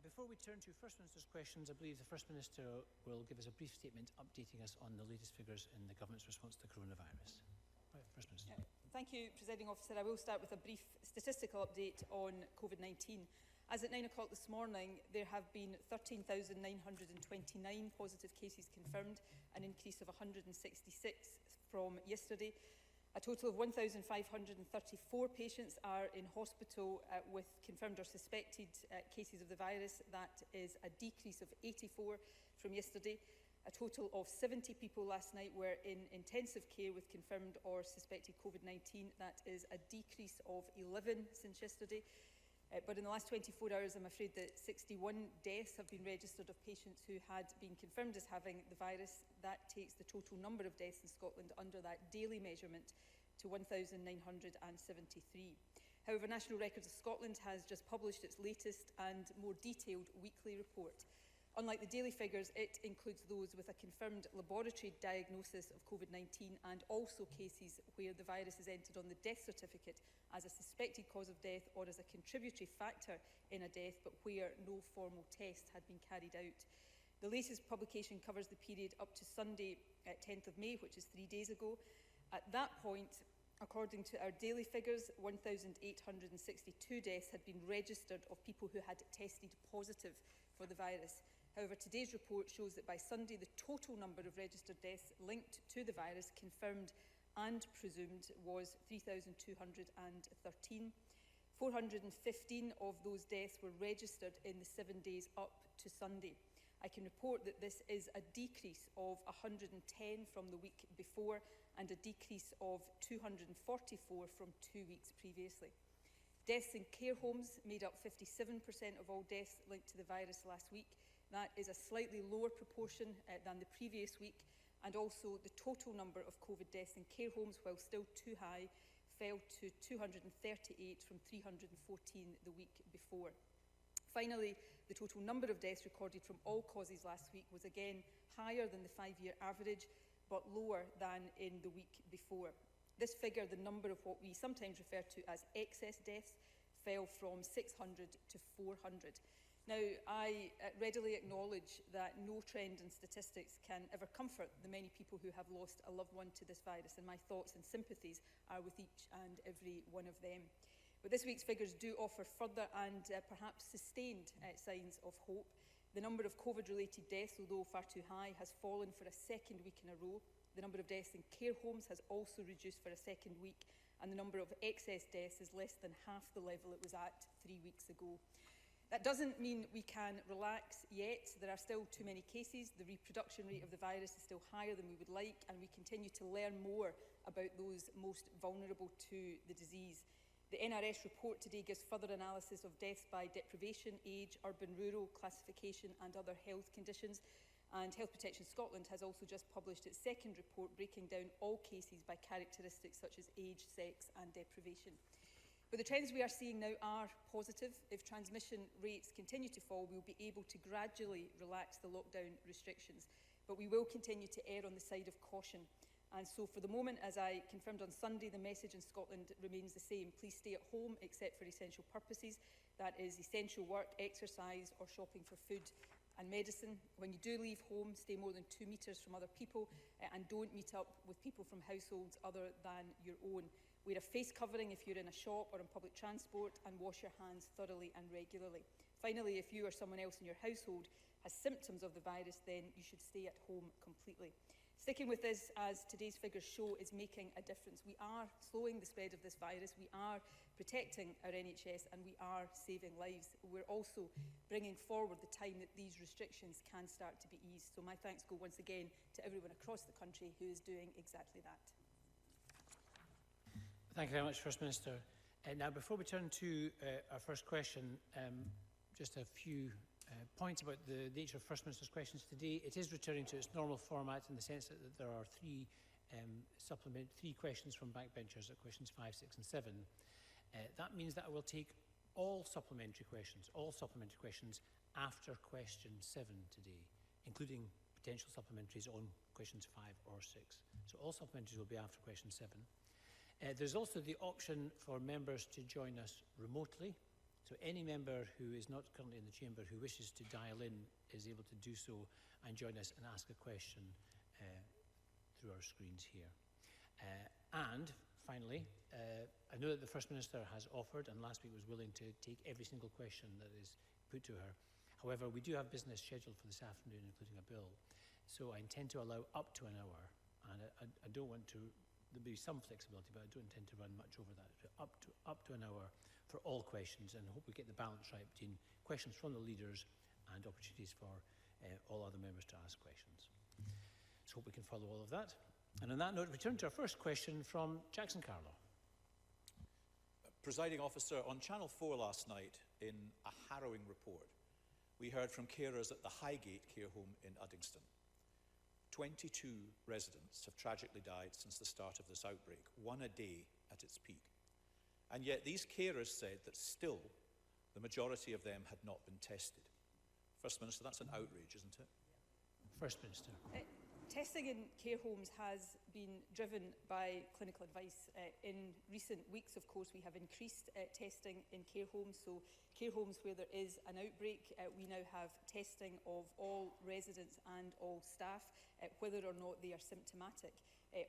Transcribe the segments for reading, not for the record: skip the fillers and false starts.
Before we turn to First Minister's questions, I believe the First Minister will give us a brief statement updating us on the latest figures in the Government's response to the coronavirus. Right, First Minister. Thank you, Presiding Officer. I will start with a brief statistical update on COVID-19. As at 9 o'clock this morning, there have been 13,929 positive cases confirmed, an increase of 166 from yesterday. A total of 1,534 patients are in hospital with confirmed or suspected cases of the virus. That is a decrease of 84 from yesterday. A total of 70 people last night were in intensive care with confirmed or suspected COVID-19. That is a decrease of 11 since yesterday. But in the last 24 hours, I'm afraid that 61 deaths have been registered of patients who had been confirmed as having the virus. That takes the total number of deaths in Scotland under that daily measurement to 1,973. However, National Records of Scotland has just published its latest and more detailed weekly report. Unlike the daily figures, it includes those with a confirmed laboratory diagnosis of COVID-19 and also cases where the virus is entered on the death certificate as a suspected cause of death or as a contributory factor in a death, but where no formal test had been carried out. The latest publication covers the period up to Sunday, 10th of May, which is 3 days ago. At that point, according to our daily figures, 1,862 deaths had been registered of people who had tested positive for the virus. However, today's report shows that by Sunday, the total number of registered deaths linked to the virus, confirmed and presumed, was 3,213. 415 of those deaths were registered in the 7 days up to Sunday. I can report that this is a decrease of 110 from the week before and a decrease of 244 from 2 weeks previously. Deaths in care homes made up 57% of all deaths linked to the virus last week. That is a slightly lower proportion than the previous week, and also the total number of COVID deaths in care homes, while still too high, fell to 238 from 314 the week before. Finally, the total number of deaths recorded from all causes last week was again higher than the 5-year average, but lower than in the week before. This figure, the number of what we sometimes refer to as excess deaths, fell from 600 to 400. Now, I readily acknowledge that no trend in statistics can ever comfort the many people who have lost a loved one to this virus, and my thoughts and sympathies are with each and every one of them. But this week's figures do offer further and perhaps sustained signs of hope. The number of COVID-related deaths, although far too high, has fallen for a second week in a row. The number of deaths in care homes has also reduced for a second week, and the number of excess deaths is less than half the level it was at 3 weeks ago. That doesn't mean we can relax yet. There are still too many cases. The reproduction rate of the virus is still higher than we would like, and we continue to learn more about those most vulnerable to the disease. The NRS report today gives further analysis of deaths by deprivation, age, urban-rural classification and other health conditions. And Health Protection Scotland has also just published its second report breaking down all cases by characteristics such as age, sex and deprivation. But the trends we are seeing now are positive. If transmission rates continue to fall, we will be able to gradually relax the lockdown restrictions. But we will continue to err on the side of caution. And so for the moment, as I confirmed on Sunday, the message in Scotland remains the same. Please stay at home except for essential purposes. That is essential work, exercise or shopping for food and medicine. When you do leave home, stay more than 2 metres from other people and don't meet up with people from households other than your own. Wear a face covering if you're in a shop or on public transport, and wash your hands thoroughly and regularly. Finally, if you or someone else in your household has symptoms of the virus, then you should stay at home completely. Sticking with this, as today's figures show, is making a difference. We are slowing the spread of this virus, we are protecting our NHS and we are saving lives. We're also bringing forward the time that these restrictions can start to be eased. So my thanks go once again to everyone across the country who is doing exactly that. Thank you very much, First Minister. Now, before we turn to our first question, just a few points about the nature of First Minister's questions today. It is returning to its normal format in the sense that there are three questions from backbenchers at questions 5, 6 and 7. That means that I will take all supplementary questions after question 7 today, including potential supplementaries on questions 5 or 6. So all supplementaries will be after question 7. There's also the option for members to join us remotely. So any member who is not currently in the chamber who wishes to dial in is able to do so and join us and ask a question through our screens here. And finally, I know that the First Minister has offered and last week was willing to take every single question that is put to her. However, we do have business scheduled for this afternoon, including a bill. So I intend to allow up to an hour, and I don't want to, there'll be some flexibility, but I don't intend to run much over that. So up to an hour for all questions, and I hope we get the balance right between questions from the leaders and opportunities for all other members to ask questions. So hope we can follow all of that. And on that note, we turn to our first question from Jackson Carlow. Presiding officer, on Channel 4 last night, in a harrowing report, we heard from carers at the Highgate care home in Uddingston. 22 residents have tragically died since the start of this outbreak, one a day at its peak. And yet these carers said that still the majority of them had not been tested. First Minister, that's an outrage, isn't it? First Minister. Testing in care homes has been driven by clinical advice. In recent weeks, of course, we have increased testing in care homes. So care homes where there is an outbreak, we now have testing of all residents and all staff, whether or not they are symptomatic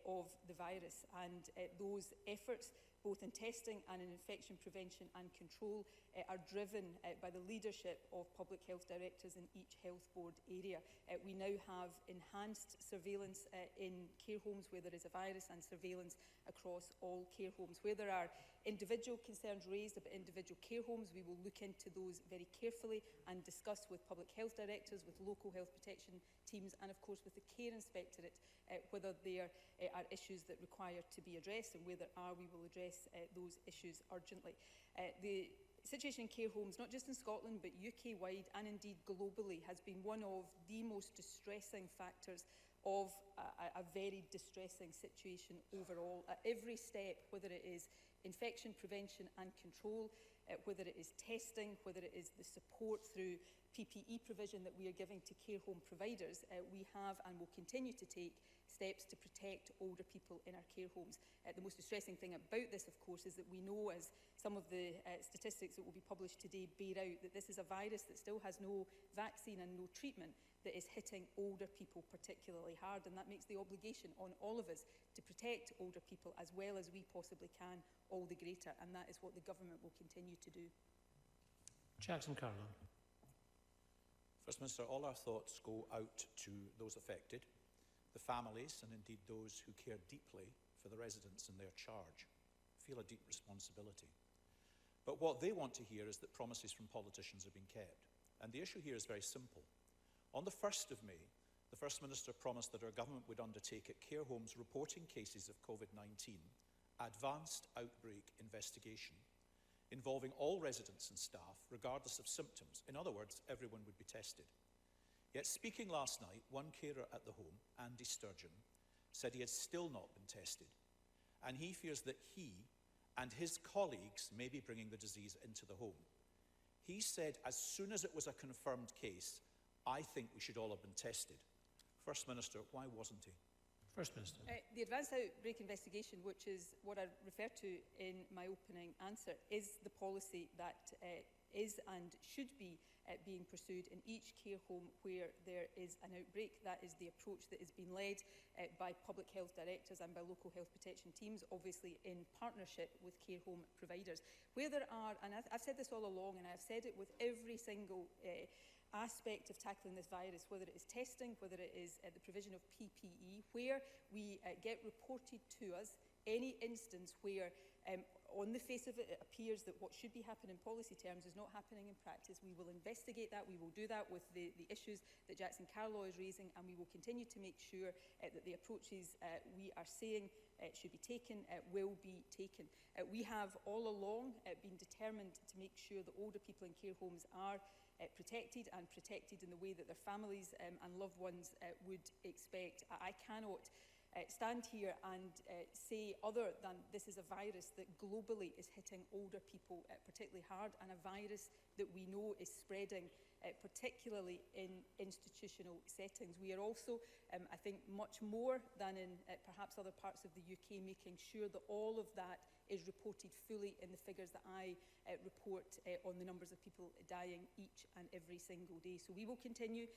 of the virus. And those efforts, both in testing and in infection prevention and control, are driven by the leadership of public health directors in each health board area. We now have enhanced surveillance in care homes where there is a virus, and surveillance across all care homes. Where there are individual concerns raised about individual care homes, we will look into those very carefully and discuss with public health directors, with local health protection teams, and of course with the care inspectorate whether there are issues that require to be addressed, and where there are, we will address those issues urgently. The situation in care homes, not just in Scotland but UK-wide and indeed globally, has been one of the most distressing factors of a very distressing situation overall. At every step, whether it is infection prevention and control, whether it is testing, whether it is the support through PPE provision that we are giving to care home providers, we have and will continue to take steps to protect older people in our care homes. The most distressing thing about this, of course, is that we know, as some of the statistics that will be published today bear out, that this is a virus that still has no vaccine and no treatment, that is hitting older people particularly hard, and that makes the obligation on all of us to protect older people as well as we possibly can all the greater, and that is what the government will continue to do. Jackson Carlow. First Minister, all our thoughts go out to those affected, the families, and indeed those who care deeply for the residents in their charge, feel a deep responsibility. But what they want to hear is that promises from politicians have been kept. And the issue here is very simple. On the 1st of May, the First Minister promised that our government would undertake at care homes reporting cases of COVID-19 advanced outbreak investigation involving all residents and staff, regardless of symptoms. In other words, everyone would be tested. Yet speaking last night, one carer at the home, Andy Sturgeon, said he had still not been tested, and he fears that he and his colleagues may be bringing the disease into the home. He said as soon as it was a confirmed case, I think we should all have been tested. First Minister, why wasn't he? First Minister. The advanced outbreak investigation, which is what I referred to in my opening answer, is the policy that is and should be being pursued in each care home where there is an outbreak. That is the approach that is being led by public health directors and by local health protection teams, obviously in partnership with care home providers. Where there are, and I've said this all along, and I've said it with every single aspect of tackling this virus, whether it is testing, whether it is the provision of PPE, where we get reported to us any instance where on the face of it, it appears that what should be happening in policy terms is not happening in practice. We will investigate that. We will do that with the issues that Jackson Carlow is raising, and we will continue to make sure that the approaches we are saying should be taken will be taken. We have all along been determined to make sure that older people in care homes are protected, and protected in the way that their families and loved ones would expect. I cannot stand here and say other than this is a virus that globally is hitting older people particularly hard, and a virus that we know is spreading particularly in institutional settings. We are also, I think, much more than in perhaps other parts of the UK, making sure that all of that is reported fully in the figures that I report on the numbers of people dying each and every single day. So we will continue,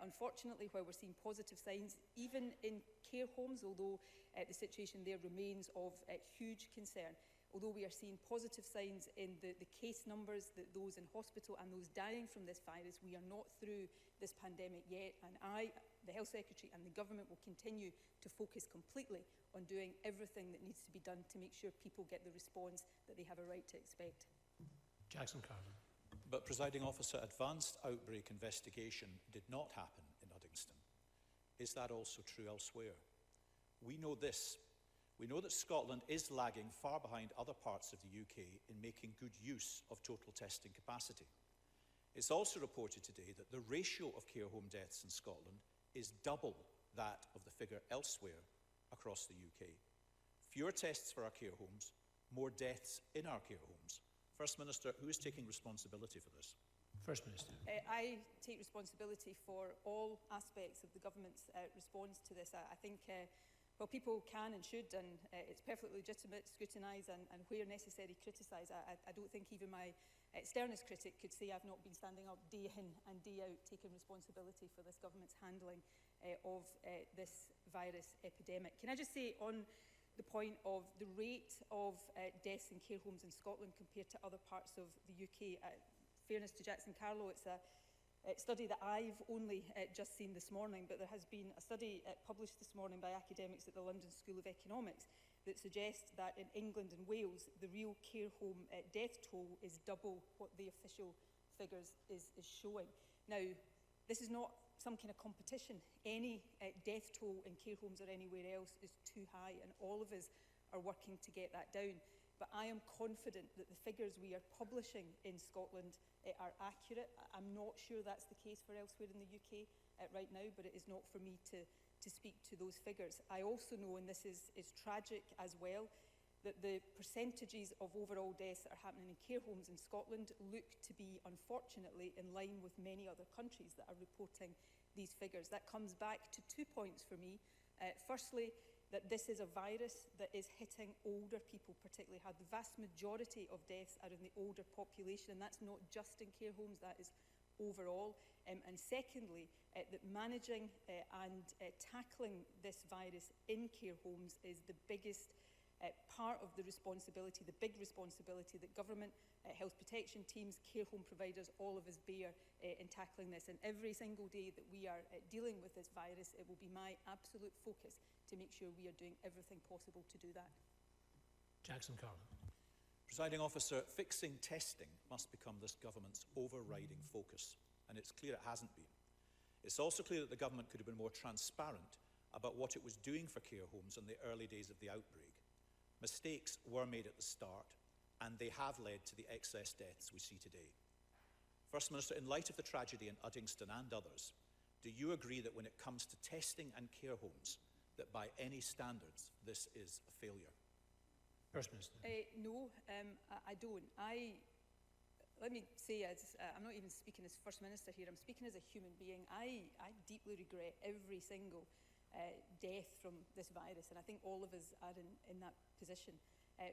unfortunately, where we're seeing positive signs, even in care homes, although the situation there remains of huge concern. Although we are seeing positive signs in the case numbers, those in hospital and those dying from this virus, we are not through this pandemic yet. And I, the Health Secretary and the Government will continue to focus completely on doing everything that needs to be done to make sure people get the response that they have a right to expect. Jackson Carlin. But, Presiding Officer, advanced outbreak investigation did not happen in Uddingston. Is that also true elsewhere? We know this. We know that Scotland is lagging far behind other parts of the UK in making good use of total testing capacity. It's also reported today that the ratio of care home deaths in Scotland is double that of the figure elsewhere across the UK. Fewer tests for our care homes, more deaths in our care homes. First Minister, who is taking responsibility for this? First Minister. I take responsibility for all aspects of the Government's response to this. I think well, people can and should, and it's perfectly legitimate, scrutinise and where necessary criticise. I don't think even my sternest critic could say I've not been standing up day in and day out taking responsibility for this Government's handling of this virus epidemic. Can I just say on the point of the rate of deaths in care homes in Scotland compared to other parts of the UK, fairness to Jackson Carlo, it's a study that I've only just seen this morning, but there has been a study published this morning by academics at the London School of Economics that suggests that in England and Wales, the real care home death toll is double what the official figures is showing. Now, this is not some kind of competition. Any death toll in care homes or anywhere else is too high, and all of us are working to get that down. But I am confident that the figures we are publishing in Scotland are accurate. I'm not sure that's the case for elsewhere in the UK right now, but it is not for me to speak to those figures. I also know, and this is tragic as well, that the percentages of overall deaths that are happening in care homes in Scotland look to be, unfortunately, in line with many other countries that are reporting these figures. That comes back to 2 points for me. Firstly, that this is a virus that is hitting older people particularly hard. The vast majority of deaths are in the older population, and that's not just in care homes, that is overall. And secondly, that managing and tackling this virus in care homes is the biggest part of the responsibility, the big responsibility that government, health protection teams, care home providers, all of us bear in tackling this. And every single day that we are dealing with this virus, it will be my absolute focus to make sure we are doing everything possible to do that. Jackson Carlin. Presiding Officer, fixing testing must become this Government's overriding focus, and it's clear it hasn't been. It's also clear that the Government could have been more transparent about what it was doing for care homes in the early days of the outbreak. Mistakes were made at the start, and they have led to the excess deaths we see today. First Minister, in light of the tragedy in Uddingston and others, do you agree that when it comes to testing and care homes, that by any standards, this is a failure? First Minister. No, I don't. Let me say, I'm not even speaking as First Minister here, I'm speaking as a human being. I deeply regret every single death from this virus, and I think all of us are in that position.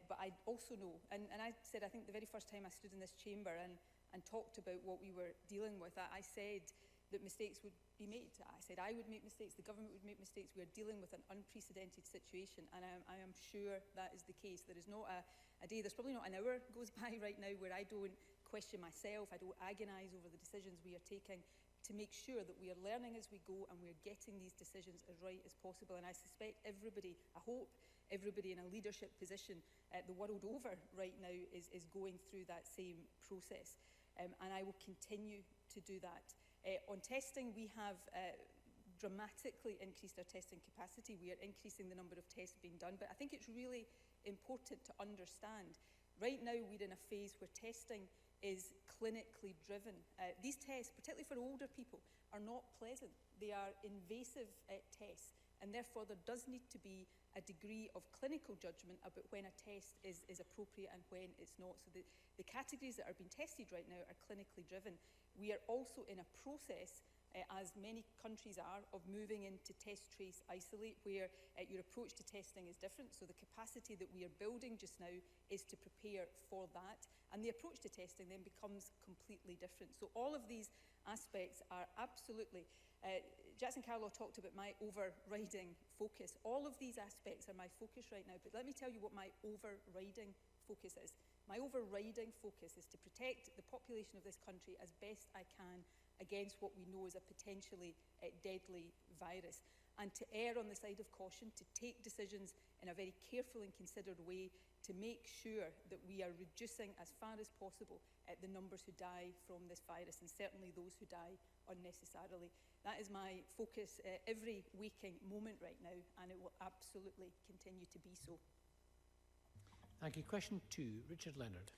But I also know, and I said, I think the very first time I stood in this chamber and talked about what we were dealing with, I said that mistakes would be made. I said I would make mistakes, the Government would make mistakes. We are dealing with an unprecedented situation, and I am sure that is the case. There is not a day, there's probably not an hour goes by right now where I don't question myself, I don't agonise over the decisions we are taking to make sure that we are learning as we go and we are getting these decisions as right as possible. And I suspect everybody, I hope everybody in a leadership position the world over right now is going through that same process. And I will continue to do that. On testing, we have dramatically increased our testing capacity. We are increasing the number of tests being done. But I think it's really important to understand, right now we're in a phase where testing is clinically driven. These tests, particularly for older people, are not pleasant. They are invasive tests, and therefore there does need to be a degree of clinical judgment about when a test is appropriate and when it's not. So the categories that are being tested right now are clinically driven. We are also in a process, as many countries are, of moving into test, trace, isolate, where your approach to testing is different. So the capacity that we are building just now is to prepare for that. And the approach to testing then becomes completely different. So all of these aspects are absolutely, Jackson Carlaw talked about my overriding focus. All of these aspects are my focus right now, but let me tell you what my overriding focus is. My overriding focus is to protect the population of this country as best I can against what we know is a potentially deadly virus, and to err on the side of caution, to take decisions in a very careful and considered way to make sure that we are reducing as far as possible the numbers who die from this virus, and certainly those who die unnecessarily. That is my focus every waking moment right now, and it will absolutely continue to be so. Thank you. Question 2, Richard Leonard.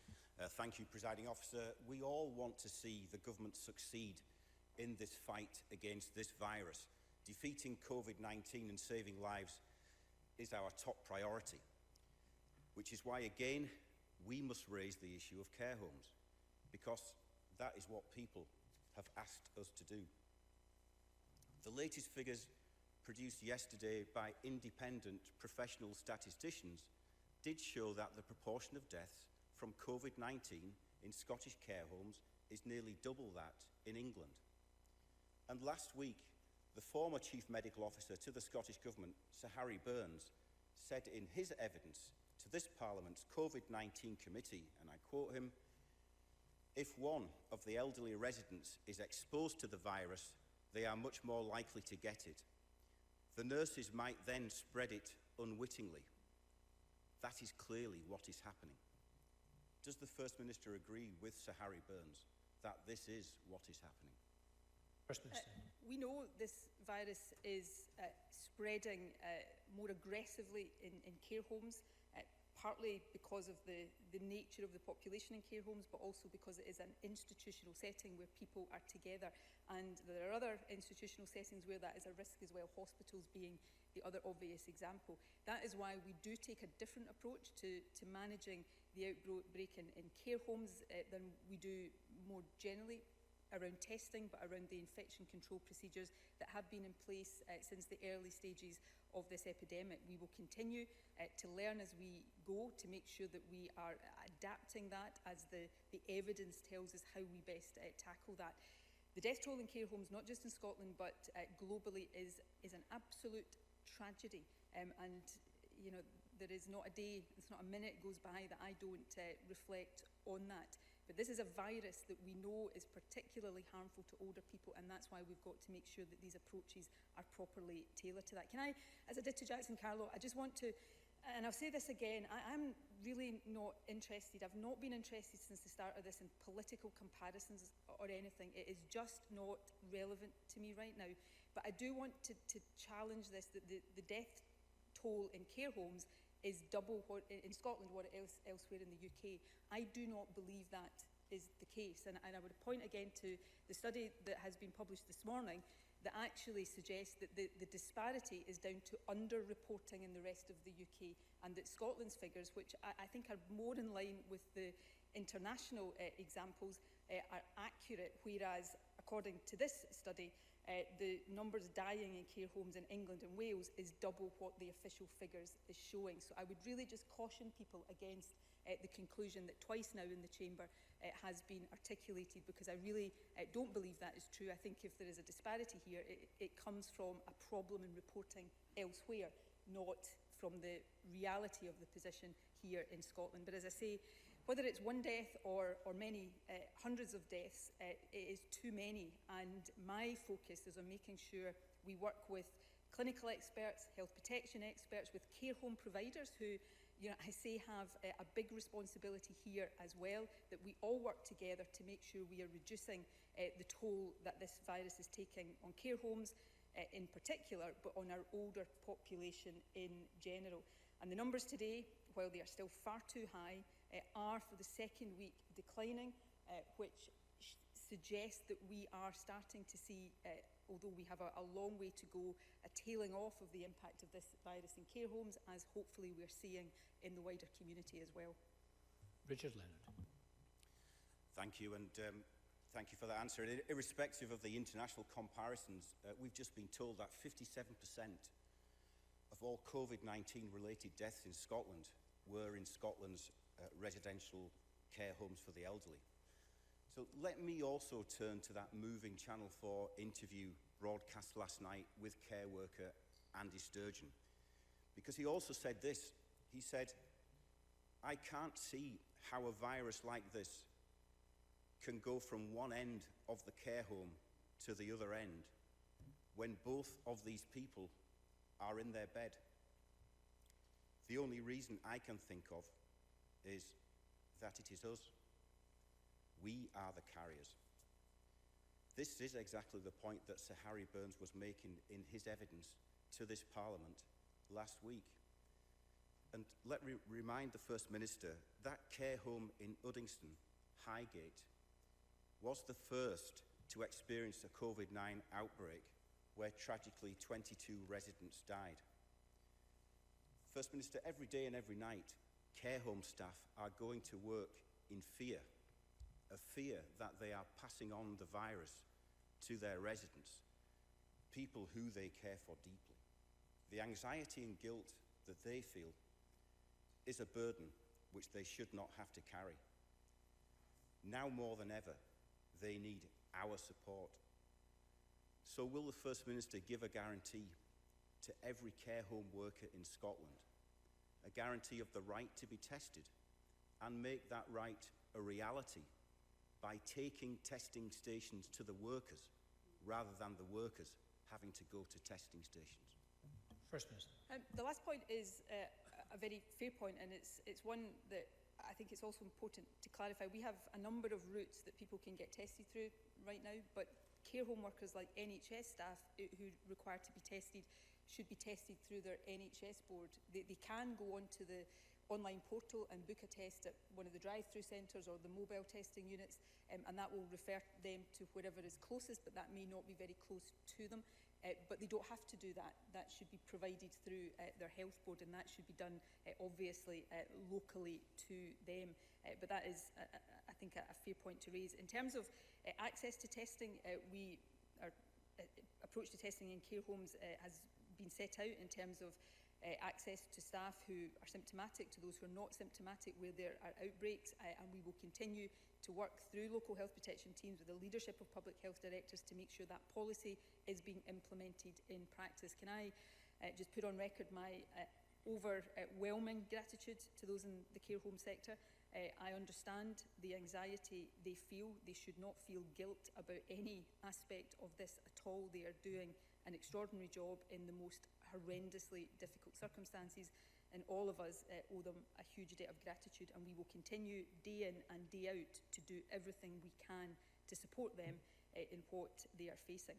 Thank you, Presiding Officer. We all want to see the government succeed in this fight against this virus. Defeating COVID-19 and saving lives is our top priority, which is why, again, we must raise the issue of care homes, because that is what people have asked us to do. The latest figures produced yesterday by independent professional statisticians did show that the proportion of deaths from COVID-19 in Scottish care homes is nearly double that in England. And last week, the former Chief Medical Officer to the Scottish Government, Sir Harry Burns, said in his evidence to this Parliament's COVID-19 committee, and I quote him, "If one of the elderly residents is exposed to the virus, they are much more likely to get it. The nurses might then spread it unwittingly. That is clearly what is happening." Does the First Minister agree with Sir Harry Burns that this is what is happening? First Minister. We know this virus is spreading more aggressively in care homes, partly because of the nature of the population in care homes, but also because it is an institutional setting where people are together. And there are other institutional settings where that is a risk as well, hospitals being the other obvious example. That is why we do take a different approach to managing the outbreak in care homes than we do more generally around testing, but around the infection control procedures that have been in place since the early stages of this epidemic. We will continue to learn as we go to make sure that we are adapting that as the evidence tells us how we best tackle that. The death toll in care homes, not just in Scotland, but globally, is an absolute tragedy. And, you know, there is not a day, it's not a minute goes by that I don't reflect on that. But this is a virus that we know is particularly harmful to older people, and that's why we've got to make sure that these approaches are properly tailored to that. Can I, as I did to Jackson Carlaw, I just want to, and I'll say this again, I'm really not interested, I've not been interested since the start of this in political comparisons or anything. It is just not relevant to me right now. But I do want to challenge this, that the death toll in care homes is double what, in Scotland what it is elsewhere in the UK. I do not believe that is the case. And I would point again to the study that has been published this morning that actually suggests that the disparity is down to under-reporting in the rest of the UK, and that Scotland's figures, which I think are more in line with the international examples, are accurate, whereas according to this study, the numbers dying in care homes in England and Wales is double what the official figures is showing. So I would really just caution people against the conclusion that twice now in the chamber has been articulated, because I really don't believe that is true. I think if there is a disparity here, it comes from a problem in reporting elsewhere, not from the reality of the position here in Scotland. But as I say, whether it's one death or many hundreds of deaths, it is too many. And my focus is on making sure we work with clinical experts, health protection experts, with care home providers who, you know, I say have a big responsibility here as well, that we all work together to make sure we are reducing the toll that this virus is taking on care homes in particular, but on our older population in general. And the numbers today, while they are still far too high, are for the second week declining, which suggest that we are starting to see, although we have a long way to go, a tailing off of the impact of this virus in care homes, as hopefully we're seeing in the wider community as well. Richard Leonard. Thank you, and thank you for that answer. Irrespective of the international comparisons, we've just been told that 57% of all COVID-19 related deaths in Scotland were in Scotland's residential care homes for the elderly. So let me also turn to that moving Channel 4 interview broadcast last night with care worker Andy Sturgeon, because he also said this. He said, "I can't see how a virus like this can go from one end of the care home to the other end when both of these people are in their bed. The only reason I can think of is that it is us. We are the carriers." This is exactly the point that Sir Harry Burns was making in his evidence to this Parliament last week. And let me remind the First Minister that care home in Uddingston, Highgate, was the first to experience a COVID-19 outbreak where tragically 22 residents died. First Minister, every day and every night, care home staff are going to work in fear, a fear that they are passing on the virus to their residents, people who they care for deeply. The anxiety and guilt that they feel is a burden which they should not have to carry. Now more than ever, they need our support. So will the First Minister give a guarantee to every care home worker in Scotland, a guarantee of the right to be tested, and make that right a reality by taking testing stations to the workers rather than the workers having to go to testing stations? First Minister. The last point is a very fair point, and it's one that I think it's also important to clarify. We have a number of routes that people can get tested through right now, but care home workers like NHS staff who require to be tested should be tested through their NHS board. They can go onto the online portal and book a test at one of the drive-through centres or the mobile testing units, and that will refer them to wherever is closest, but that may not be very close to them. But they don't have to do that. That should be provided through their health board, and that should be done obviously locally to them. But that is, I think, a fair point to raise. In terms of access to testing, our approach to testing in care homes has been set out in terms of access to staff who are symptomatic, to those who are not symptomatic where there are outbreaks, and we will continue to work through local health protection teams with the leadership of public health directors to make sure that policy is being implemented in practice. Can I just put on record my overwhelming gratitude to those in the care home sector? I understand the anxiety they feel. They should not feel guilt about any aspect of this at all. They are doing an extraordinary job in the most horrendously difficult circumstances, and all of us owe them a huge debt of gratitude, and we will continue day in and day out to do everything we can to support them in what they are facing.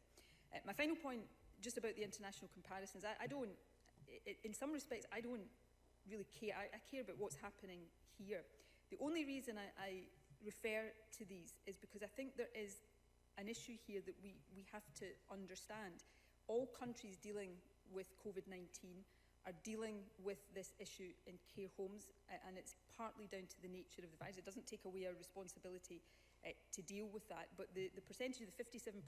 My final point, just about the international comparisons, I don't, in some respects, I don't really care. I care about what's happening here. The only reason I refer to these is because I think there is an issue here that we have to understand. All countries dealing with COVID-19 are dealing with this issue in care homes, and it's partly down to the nature of the virus. It doesn't take away our responsibility to deal with that, but the percentage of the 57%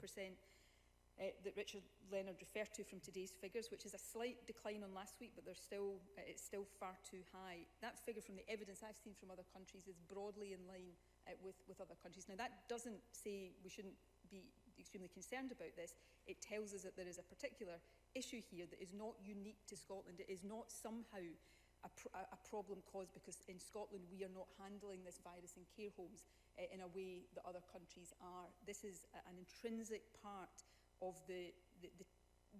that Richard Leonard referred to from today's figures, which is a slight decline on last week, but it's still far too high. That figure, from the evidence I've seen from other countries, is broadly in line with other countries. Now, that doesn't say we shouldn't be extremely concerned about this. It tells us that there is a particular issue here that is not unique to Scotland. It is not somehow a problem caused because in Scotland we are not handling this virus in care homes in a way that other countries are. This is an intrinsic part of the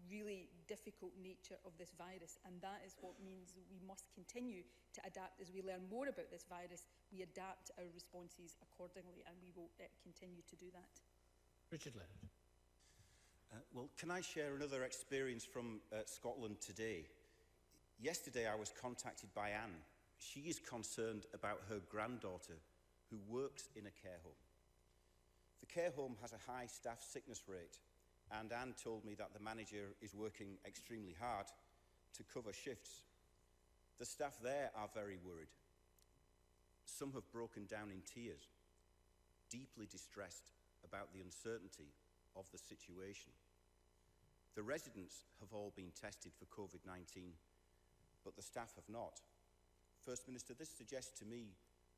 really difficult nature of this virus, and that is what means we must continue to adapt. As we learn more about this virus, we adapt our responses accordingly, and we will continue to do that. Richard Leonard. Well, can I share another experience from Scotland today? Yesterday I was contacted by Anne. She is concerned about her granddaughter who works in a care home. The care home has a high staff sickness rate, and Anne told me that the manager is working extremely hard to cover shifts. The staff there are very worried. Some have broken down in tears, deeply distressed about the uncertainty of the situation. The residents have all been tested for COVID-19, but the staff have not. First Minister, this suggests to me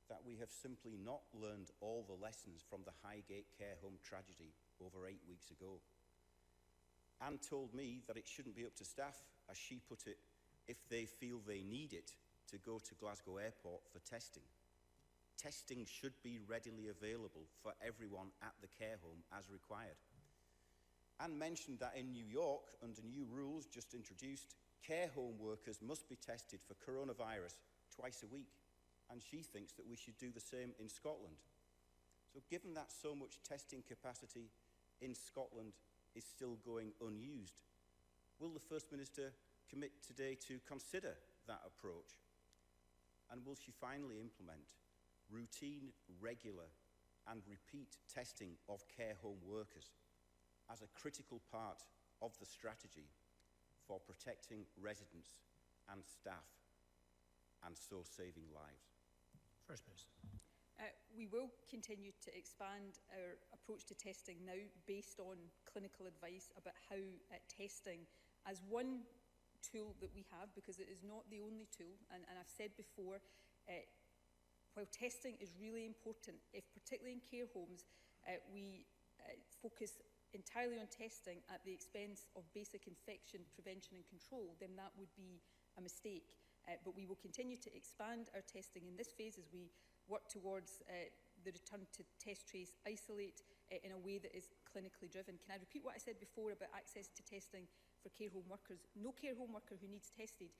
that we have simply not learned all the lessons from the Highgate care home tragedy over 8 weeks ago. Anne told me that it shouldn't be up to staff, as she put it, if they feel they need it to go to Glasgow Airport for testing. Testing should be readily available for everyone at the care home as required. Anne mentioned that in New York, under new rules just introduced, care home workers must be tested for coronavirus twice a week, and she thinks that we should do the same in Scotland. So given that so much testing capacity in Scotland is still going unused, will the First Minister commit today to consider that approach? And will she finally implement routine, regular and repeat testing of care home workers as a critical part of the strategy for protecting residents and staff and so saving lives? First Minister. We will continue to expand our approach to testing now based on clinical advice about how testing, as one tool that we have, because it is not the only tool, and I've said before, while testing is really important, if particularly in care homes we focus entirely on testing at the expense of basic infection prevention and control, then that would be a mistake. But we will continue to expand our testing in this phase as we work towards the return to test, trace, isolate in a way that is clinically driven. Can I repeat what I said before about access to testing for care home workers? No care home worker who needs tested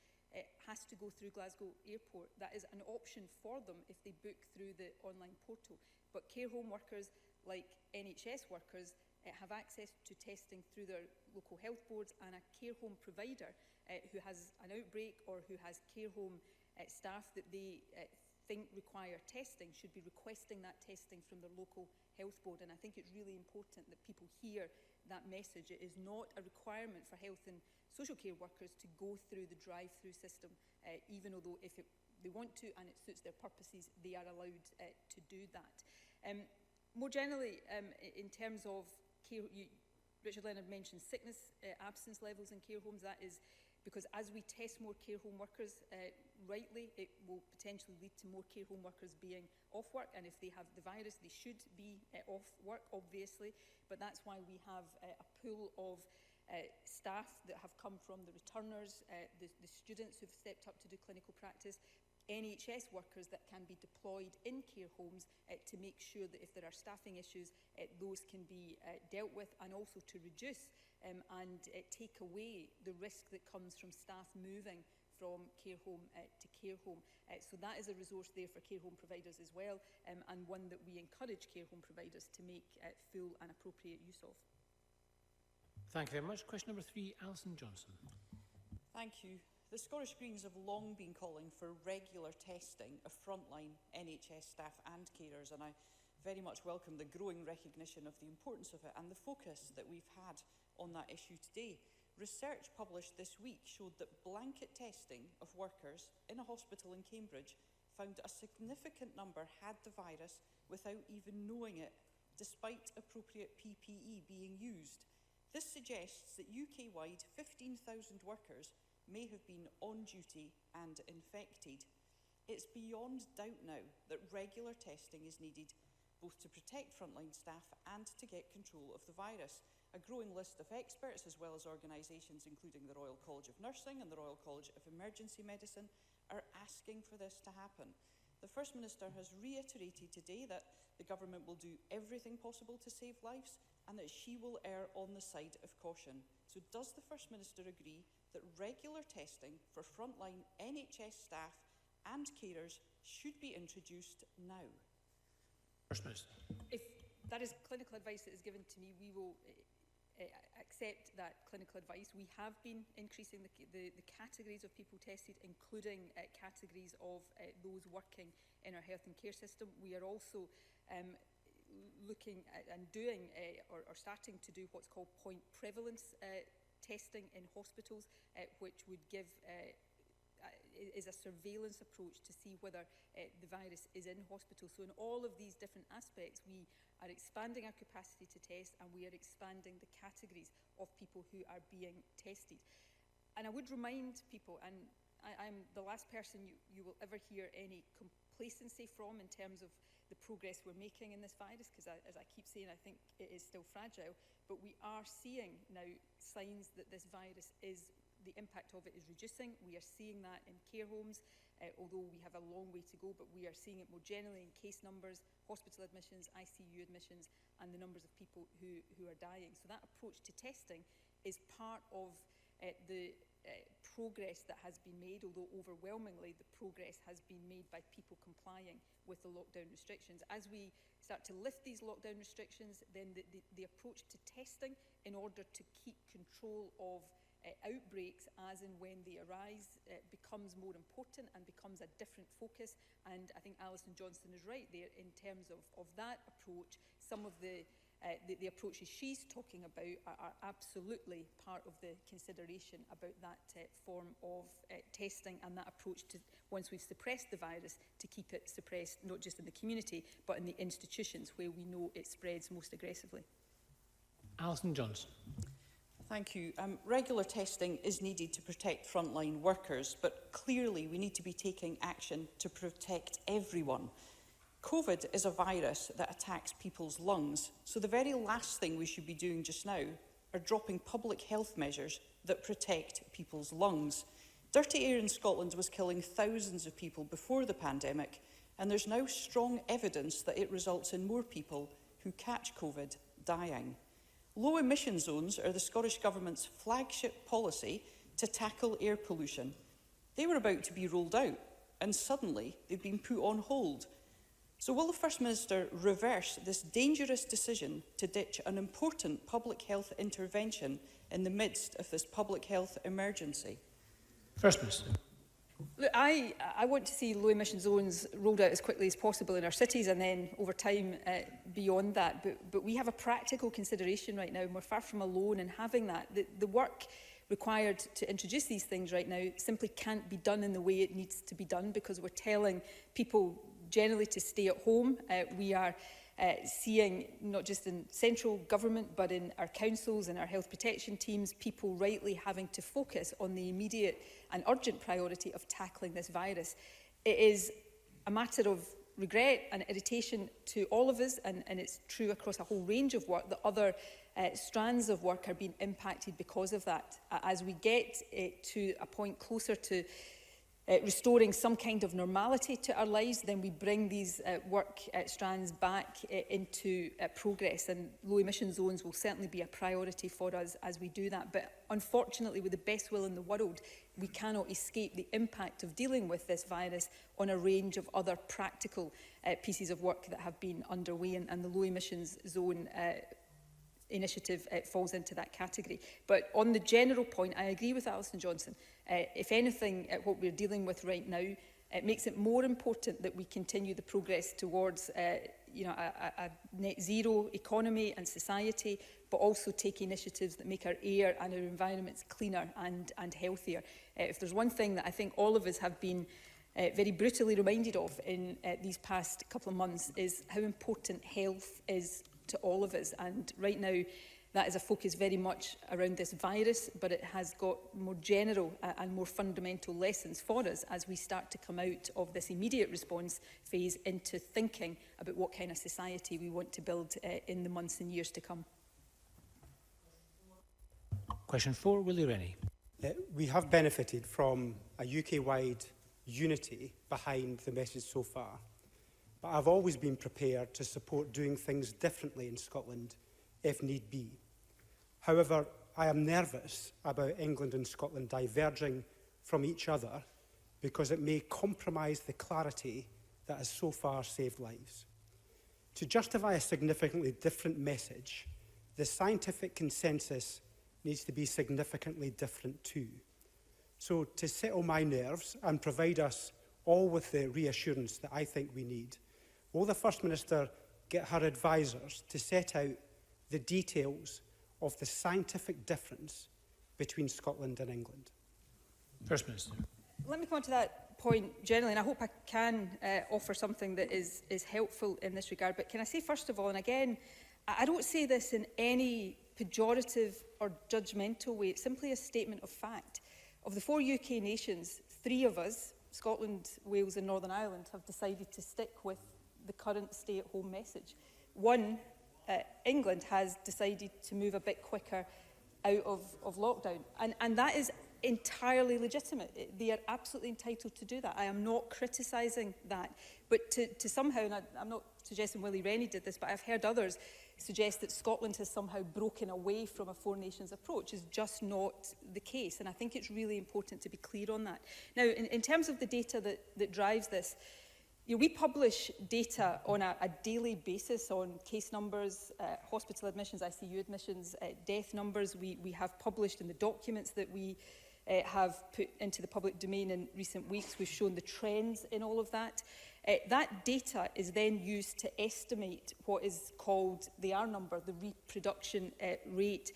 has to go through Glasgow Airport. That is an option for them if they book through the online portal. But care home workers, like NHS workers, have access to testing through their local health boards, and a care home provider who has an outbreak or who has care home staff that they think require testing should be requesting that testing from their local health board. And I think it's really important that people hear that message. It is not a requirement for health and social care workers to go through the drive-through system, even although if they want to and it suits their purposes, they are allowed to do that. More generally, in terms of care, Richard Leonard mentioned sickness absence levels in care homes. That is because as we test more care home workers rightly, it will potentially lead to more care home workers being off work, and if they have the virus, they should be off work, obviously. But that's why we have a pool of staff that have come from the returners, the students who've stepped up to do clinical practice, NHS workers that can be deployed in care homes to make sure that if there are staffing issues, those can be dealt with, and also to reduce and take away the risk that comes from staff moving from care home to care home. So that is a resource there for care home providers as well, and one that we encourage care home providers to make full and appropriate use of. Thank you very much. Question number 3, Alison Johnson. Thank you. The Scottish Greens have long been calling for regular testing of frontline NHS staff and carers, and I very much welcome the growing recognition of the importance of it and the focus that we've had on that issue today. Research published this week showed that blanket testing of workers in a hospital in Cambridge found a significant number had the virus without even knowing it, despite appropriate PPE being used. This suggests that UK-wide 15,000 workers may have been on duty and infected. It's beyond doubt now that regular testing is needed both to protect frontline staff and to get control of the virus. A growing list of experts, as well as organisations including the Royal College of Nursing and the Royal College of Emergency Medicine, are asking for this to happen. The First Minister has reiterated today that the government will do everything possible to save lives and that she will err on the side of caution. So does the First Minister agree that regular testing for frontline NHS staff and carers should be introduced now? First Minister. If that is clinical advice that is given to me, we will accept that clinical advice. We have been increasing the categories of people tested, including categories of those working in our health and care system. We are also looking at and doing or starting to do what's called point prevalence testing in hospitals, which would give is a surveillance approach to see whether the virus is in hospital. So in all of these different aspects, we are expanding our capacity to test, and we are expanding the categories of people who are being tested. And I would remind people, and I'm the last person you will ever hear any complacency from in terms of the progress we're making in this virus, because as I keep saying, I think it is still fragile, but we are seeing now signs that this virus the impact of it is reducing. We are seeing that in care homes, although we have a long way to go, but we are seeing it more generally in case numbers, hospital admissions, ICU admissions, and the numbers of people who are dying. So that approach to testing is part of the progress that has been made, although overwhelmingly the progress has been made by people complying with the lockdown restrictions. As we start to lift these lockdown restrictions, then the approach to testing in order to keep control of outbreaks as and when they arise becomes more important and becomes a different focus. And I think Alison Johnson is right there in terms of that approach. Some of the approaches she's talking about are absolutely part of the consideration about that form of testing and that approach to, once we've suppressed the virus, to keep it suppressed not just in the community but in the institutions where we know it spreads most aggressively. Alison Johnson. Thank you. Regular testing is needed to protect frontline workers, but clearly we need to be taking action to protect everyone. COVID is a virus that attacks people's lungs, so the very last thing we should be doing just now are dropping public health measures that protect people's lungs. Dirty air in Scotland was killing thousands of people before the pandemic, and there's now strong evidence that it results in more people who catch COVID dying. Low emission zones are the Scottish Government's flagship policy to tackle air pollution. They were about to be rolled out, and suddenly they've been put on hold. So will the First Minister reverse this dangerous decision to ditch an important public health intervention in the midst of this public health emergency? First Minister. Look, I want to see low emission zones rolled out as quickly as possible in our cities, and then over time beyond that. But we have a practical consideration right now, and we're far from alone in having that. The work required to introduce these things right now simply can't be done in the way it needs to be done, because we're telling people generally to stay at home. We are seeing, not just in central government, but in our councils and our health protection teams, people rightly having to focus on the immediate and urgent priority of tackling this virus. It is a matter of regret and irritation to all of us, and it's true across a whole range of work, that other strands of work are being impacted because of that. As we get to a point closer to restoring some kind of normality to our lives, then we bring these work strands back into progress, and low emission zones will certainly be a priority for us as we do that. But unfortunately, with the best will in the world, we cannot escape the impact of dealing with this virus on a range of other practical pieces of work that have been underway, and the low emissions zone initiative falls into that category. But on the general point, I agree with Alison Johnson. If anything, what we're dealing with right now, it makes it more important that we continue the progress towards a net zero economy and society, but also take initiatives that make our air and our environments cleaner and healthier. If there's one thing that I think all of us have been very brutally reminded of in these past couple of months, is how important health is to all of us. And right now, that is a focus very much around this virus, but it has got more general and more fundamental lessons for us as we start to come out of this immediate response phase into thinking about what kind of society we want to build in the months and years to come. Question 4, Willie Rennie. We have benefited from a UK-wide unity behind the message so far, but I've always been prepared to support doing things differently in Scotland if need be. However, I am nervous about England and Scotland diverging from each other because it may compromise the clarity that has so far saved lives. To justify a significantly different message, the scientific consensus needs to be significantly different too. So to settle my nerves and provide us all with the reassurance that I think we need, will the First Minister get her advisers to set out the details of the scientific difference between Scotland and England? First Minister. Let me come on to that point generally, and I hope I can offer something that is helpful in this regard. But can I say, first of all, and again, I don't say this in any pejorative or judgmental way, it's simply a statement of fact. Of the 4 UK nations, 3 of us, Scotland, Wales and Northern Ireland, have decided to stick with the current stay-at-home message. 1, England, has decided to move a bit quicker out of lockdown. And that is entirely legitimate. They are absolutely entitled to do that. I am not criticising that. But to somehow, and I'm not suggesting Willie Rennie did this, but I've heard others suggest that Scotland has somehow broken away from a 4 nations approach is just not the case. And I think it's really important to be clear on that. Now, in terms of the data that drives this, we publish data on a daily basis on case numbers, hospital admissions, ICU admissions, death numbers. We have published in the documents that we have put into the public domain in recent weeks. We've shown the trends in all of that. That data is then used to estimate what is called the R number, the reproduction rate.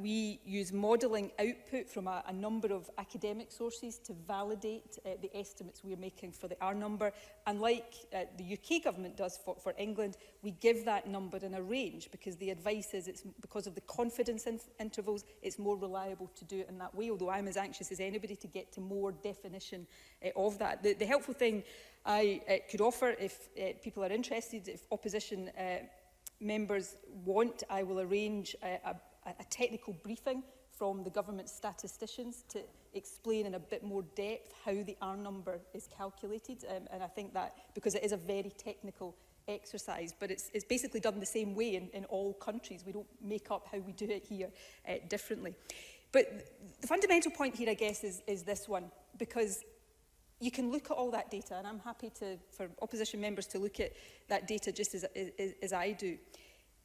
We use modelling output from a number of academic sources to validate the estimates we are making for the R number. And like the UK government does for England, we give that number in a range because the advice is it's because of the confidence intervals, it's more reliable to do it in that way, although I'm as anxious as anybody to get to more definition of that. The helpful thing I could offer, if people are interested, if opposition members want, I will arrange a technical briefing from the government statisticians to explain in a bit more depth how the R number is calculated. And I think that, because it is a very technical exercise, but it's basically done the same way in all countries. We don't make up how we do it here differently. But the fundamental point here, I guess, is this one, because you can look at all that data, and I'm happy for opposition members to look at that data just as I do.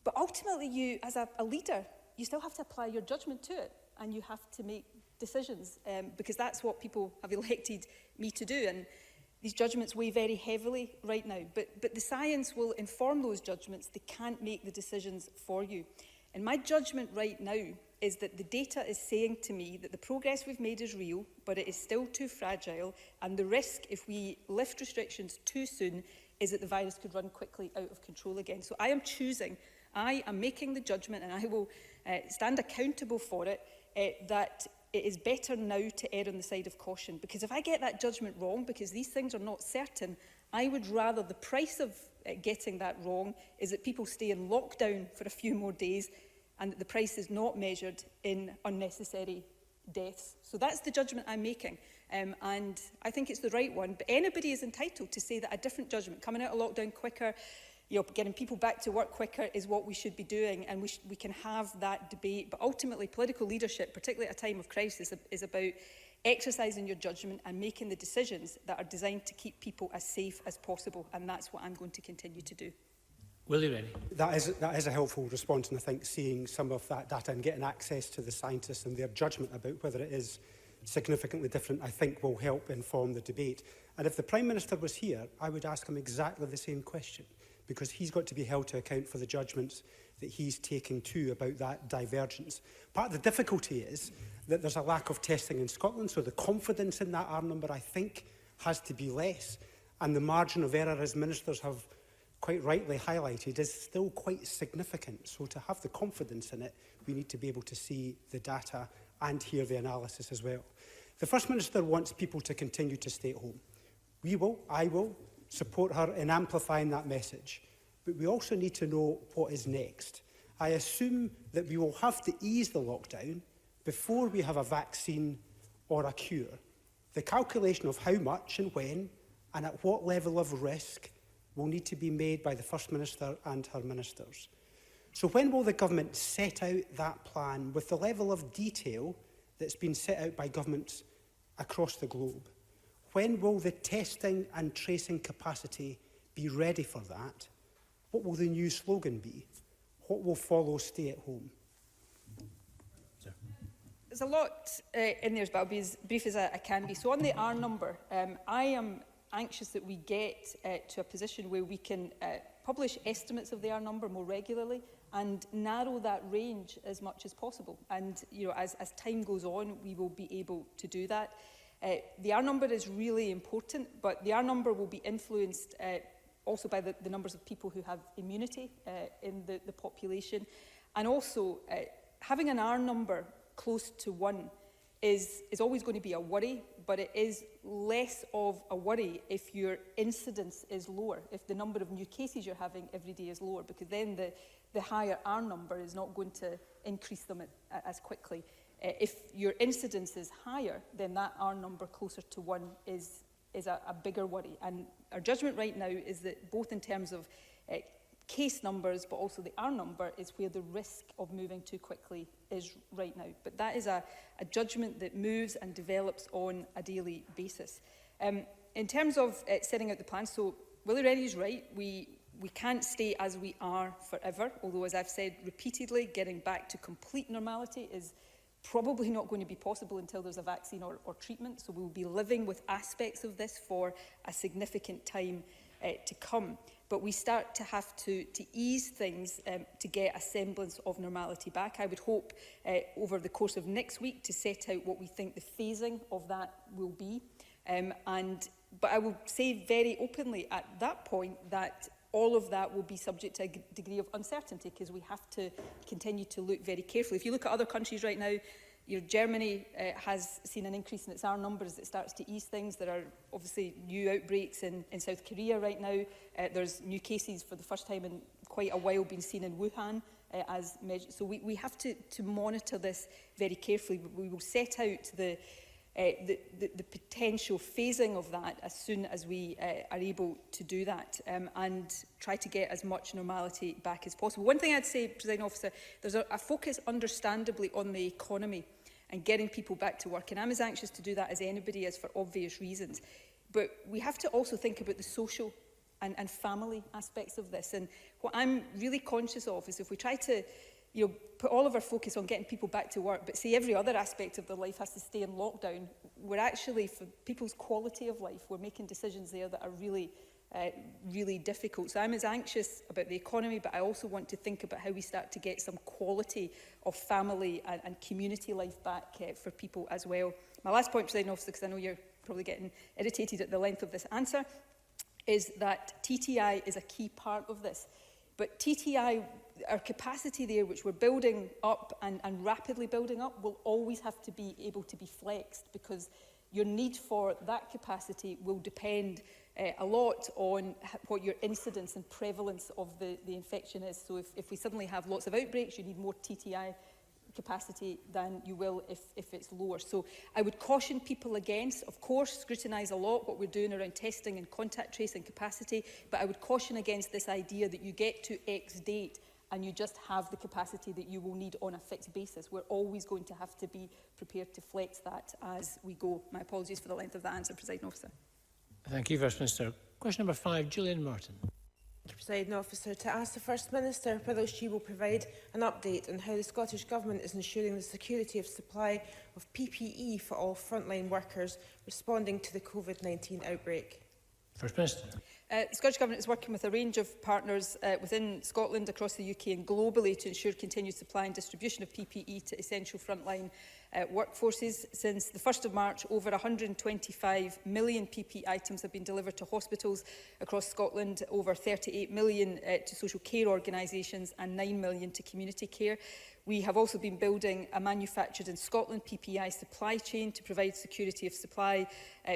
But ultimately, you, as a leader, you still have to apply your judgment to it, and you have to make decisions, because that's what people have elected me to do. And these judgments weigh very heavily right now, but the science will inform those judgments. They can't make the decisions for you. And my judgment right now is that the data is saying to me that the progress we've made is real, but it is still too fragile, and the risk if we lift restrictions too soon is that the virus could run quickly out of control again. So I am making the judgment, and I will stand accountable for it, that it is better now to err on the side of caution. Because if I get that judgment wrong, because these things are not certain, I would rather the price of getting that wrong is that people stay in lockdown for a few more days, and that the price is not measured in unnecessary deaths. So that's the judgment I'm making, and I think it's the right one. But anybody is entitled to say that a different judgment, coming out of lockdown quicker, getting people back to work quicker, is what we should be doing, and we can have that debate. But ultimately, political leadership, particularly at a time of crisis, is about exercising your judgment and making the decisions that are designed to keep people as safe as possible, and that's what I'm going to continue to do. Willie Rennie. That is a helpful response, and I think seeing some of that data and getting access to the scientists and their judgment about whether it is significantly different, I think will help inform the debate. And if the Prime Minister was here, I would ask him exactly the same question, because he's got to be held to account for the judgments that he's taking too about that divergence. Part of the difficulty is that there's a lack of testing in Scotland, so the confidence in that R number, I think, has to be less. And the margin of error, as ministers have quite rightly highlighted, is still quite significant. So to have the confidence in it, we need to be able to see the data and hear the analysis as well. The First Minister wants people to continue to stay at home. I will, support her in amplifying that message. But we also need to know what is next. I assume that we will have to ease the lockdown before we have a vaccine or a cure. The calculation of how much and when and at what level of risk will need to be made by the First Minister and her ministers. So when will the government set out that plan with the level of detail that's been set out by governments across the globe? When will the testing and tracing capacity be ready for that? What will the new slogan be? What will follow stay at home? There's a lot in there, but I'll be as brief as I can be. So on the R number, I am anxious that we get to a position where we can publish estimates of the R number more regularly and narrow that range as much as possible. And as time goes on, we will be able to do that. The R number is really important, but the R number will be influenced also by the numbers of people who have immunity in the population. And also, having an R number close to 1 is always going to be a worry, but it is less of a worry if your incidence is lower, if the number of new cases you're having every day is lower, because then the higher R number is not going to increase them as quickly. If your incidence is higher, then that R number closer to 1 is a bigger worry. And our judgment right now is that both in terms of case numbers, but also the R number is where the risk of moving too quickly is right now. But that is a judgment that moves and develops on a daily basis. In terms of setting out the plan, so Willie Rennie is right. We can't stay as we are forever, although, as I've said repeatedly, getting back to complete normality is probably not going to be possible until there's a vaccine or treatment. So we'll be living with aspects of this for a significant time to come. But we start to have to ease things to get a semblance of normality back. I would hope over the course of next week to set out what we think the phasing of that will be. But I will say very openly at that point that all of that will be subject to a degree of uncertainty, because we have to continue to look very carefully. If you look at other countries right now, Germany has seen an increase in its R numbers as it starts to ease things. There are obviously new outbreaks in South Korea right now. There's new cases for the first time in quite a while being seen in Wuhan as measured. So we have to monitor this very carefully. We will set out the potential phasing of that as soon as we are able to do that, and try to get as much normality back as possible. One thing I'd say, Presiding Officer, there's a focus understandably on the economy and getting people back to work, and I'm as anxious to do that as anybody is for obvious reasons. But we have to also think about the social and family aspects of this. And what I'm really conscious of is if we try to put all of our focus on getting people back to work, but say every other aspect of their life has to stay in lockdown, we're actually, for people's quality of life, we're making decisions there that are really, really difficult. So I'm as anxious about the economy, but I also want to think about how we start to get some quality of family and community life back for people as well. My last point, Presiding Officer, because I know you're probably getting irritated at the length of this answer, is that TTI is a key part of this. But TTI, our capacity there, which we're building up and rapidly building up, will always have to be able to be flexed, because your need for that capacity will depend a lot on what your incidence and prevalence of the infection is. So if we suddenly have lots of outbreaks, you need more TTI capacity than you will if it's lower. So I would caution people against, of course, scrutinise a lot what we're doing around testing and contact tracing capacity, but I would caution against this idea that you get to X date and you just have the capacity that you will need on a fixed basis. We're always going to have to be prepared to flex that as we go. My apologies for the length of that answer, Presiding Officer. Thank you, First Minister. Question number 5, Gillian Martin. Presiding Officer, to ask the First Minister whether she will provide an update on how the Scottish Government is ensuring the security of supply of PPE for all frontline workers responding to the COVID-19 outbreak. First Minister. The Scottish Government is working with a range of partners within Scotland, across the UK and globally to ensure continued supply and distribution of PPE to essential frontline workforces. Since the 1st of March, over 125 million PPE items have been delivered to hospitals across Scotland, over 38 million to social care organisations and 9 million to community care. We have also been building a manufactured in Scotland PPI supply chain to provide security of supply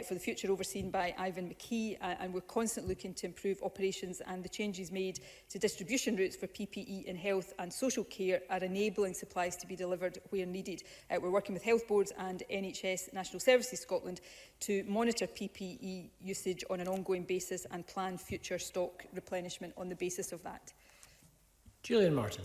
for the future, overseen by Ivan McKee, and we're constantly looking to improve operations, and the changes made to distribution routes for PPE in health and social care are enabling supplies to be delivered where needed. We're working with health boards and NHS National Services Scotland to monitor PPE usage on an ongoing basis and plan future stock replenishment on the basis of that. Gillian Martin.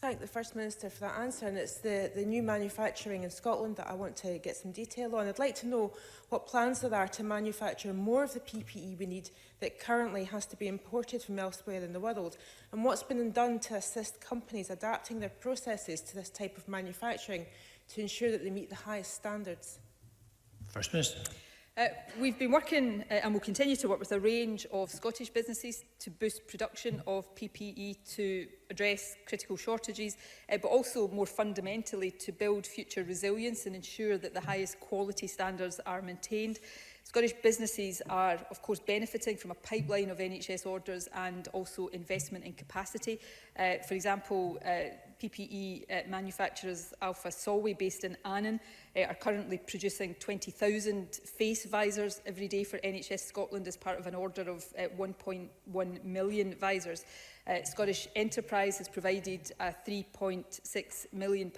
Thank the First Minister for that answer, and it's the new manufacturing in Scotland that I want to get some detail on. I'd like to know what plans there are to manufacture more of the PPE we need that currently has to be imported from elsewhere in the world, and what's been done to assist companies adapting their processes to this type of manufacturing to ensure that they meet the highest standards. First Minister. We've been working and will continue to work with a range of Scottish businesses to boost production of PPE to address critical shortages, but also more fundamentally to build future resilience and ensure that the highest quality standards are maintained. Scottish businesses are, of course, benefiting from a pipeline of NHS orders and also investment in capacity. For example, PPE manufacturers Alpha Solway, based in Annan, are currently producing 20,000 face visors every day for NHS Scotland as part of an order of 1.1 million visors. Scottish Enterprise has provided a £3.6 million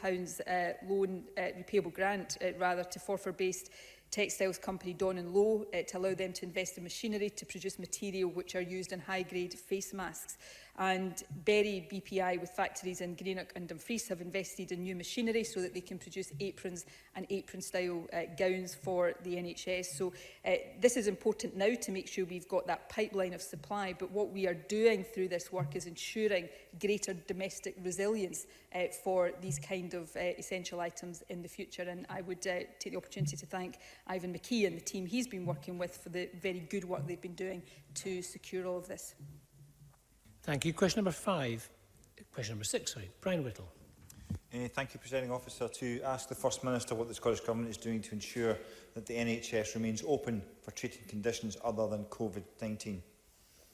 loan repayable grant to Forfar-based textiles company Don & Lowe to allow them to invest in machinery to produce material which are used in high-grade face masks. And Berry BPI, with factories in Greenock and Dumfries, have invested in new machinery so that they can produce aprons and apron-style gowns for the NHS. So this is important now to make sure we've got that pipeline of supply, but what we are doing through this work is ensuring greater domestic resilience for these kind of essential items in the future. And I would take the opportunity to thank Ivan McKee and the team he's been working with for the very good work they've been doing to secure all of this. Thank you. Question number 5. Question number 6, sorry. Brian Whittle. Thank you, Presiding Officer. To ask the First Minister what the Scottish Government is doing to ensure that the NHS remains open for treating conditions other than COVID-19.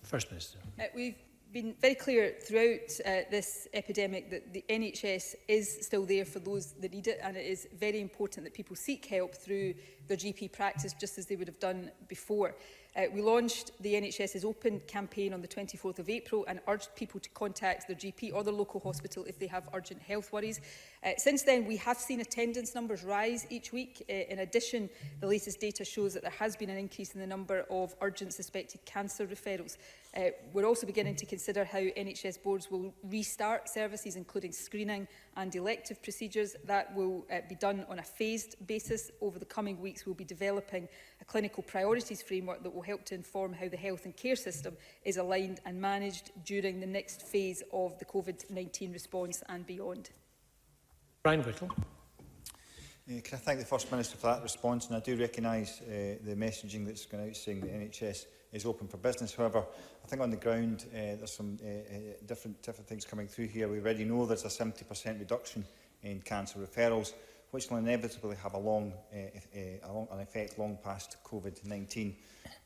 First Minister. We've been very clear throughout this epidemic that the NHS is still there for those that need it, and it is very important that people seek help through their GP practice just as they would have done before. We launched the NHS's Open campaign on the 24th of April and urged people to contact their GP or their local hospital if they have urgent health worries. Since then, we have seen attendance numbers rise each week. In addition, the latest data shows that there has been an increase in the number of urgent suspected cancer referrals. We're also beginning to consider how NHS boards will restart services, including screening and elective procedures. That will be done on a phased basis. Over the coming weeks, we'll be developing a clinical priorities framework that will help to inform how the health and care system is aligned and managed during the next phase of the COVID-19 response and beyond. Brian Whittle. Can I thank the First Minister for that response? And I do recognise the messaging that's gone out saying the NHS is open for business. However, I think on the ground there's some different things coming through here. We already know there's a 70% reduction in cancer referrals, which will inevitably have an effect long past COVID-19.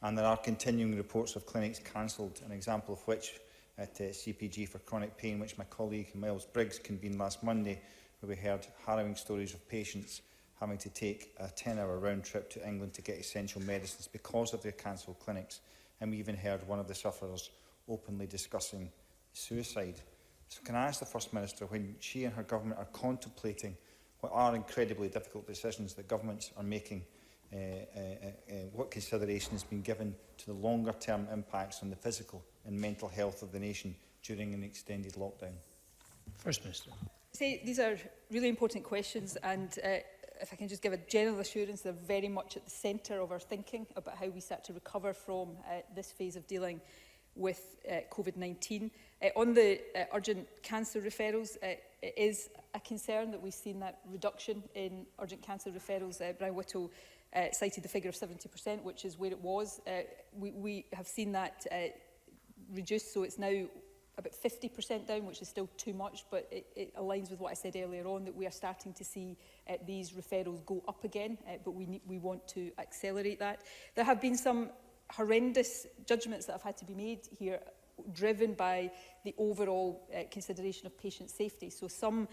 And there are continuing reports of clinics cancelled, an example of which at CPG for chronic pain, which my colleague Miles Briggs convened last Monday, where we heard harrowing stories of patients having to take a 10-hour round trip to England to get essential medicines because of their cancelled clinics. And we even heard one of the sufferers openly discussing suicide. So can I ask the First Minister, when she and her government are contemplating what are incredibly difficult decisions that governments are making, what consideration has been given to the longer-term impacts on the physical and mental health of the nation during an extended lockdown? First Minister. These are really important questions, and if I can just give a general assurance, they're very much at the centre of our thinking about how we start to recover from this phase of dealing with COVID-19. On the urgent cancer referrals, it is a concern that we've seen that reduction in urgent cancer referrals. Brian Whittle cited the figure of 70%, which is where it was. We have seen that reduced, so it's now about 50% down, which is still too much, but it aligns with what I said earlier on, that we are starting to see these referrals go up again, but we want to accelerate that. There have been some horrendous judgments that have had to be made here, driven by the overall consideration of patient safety. So some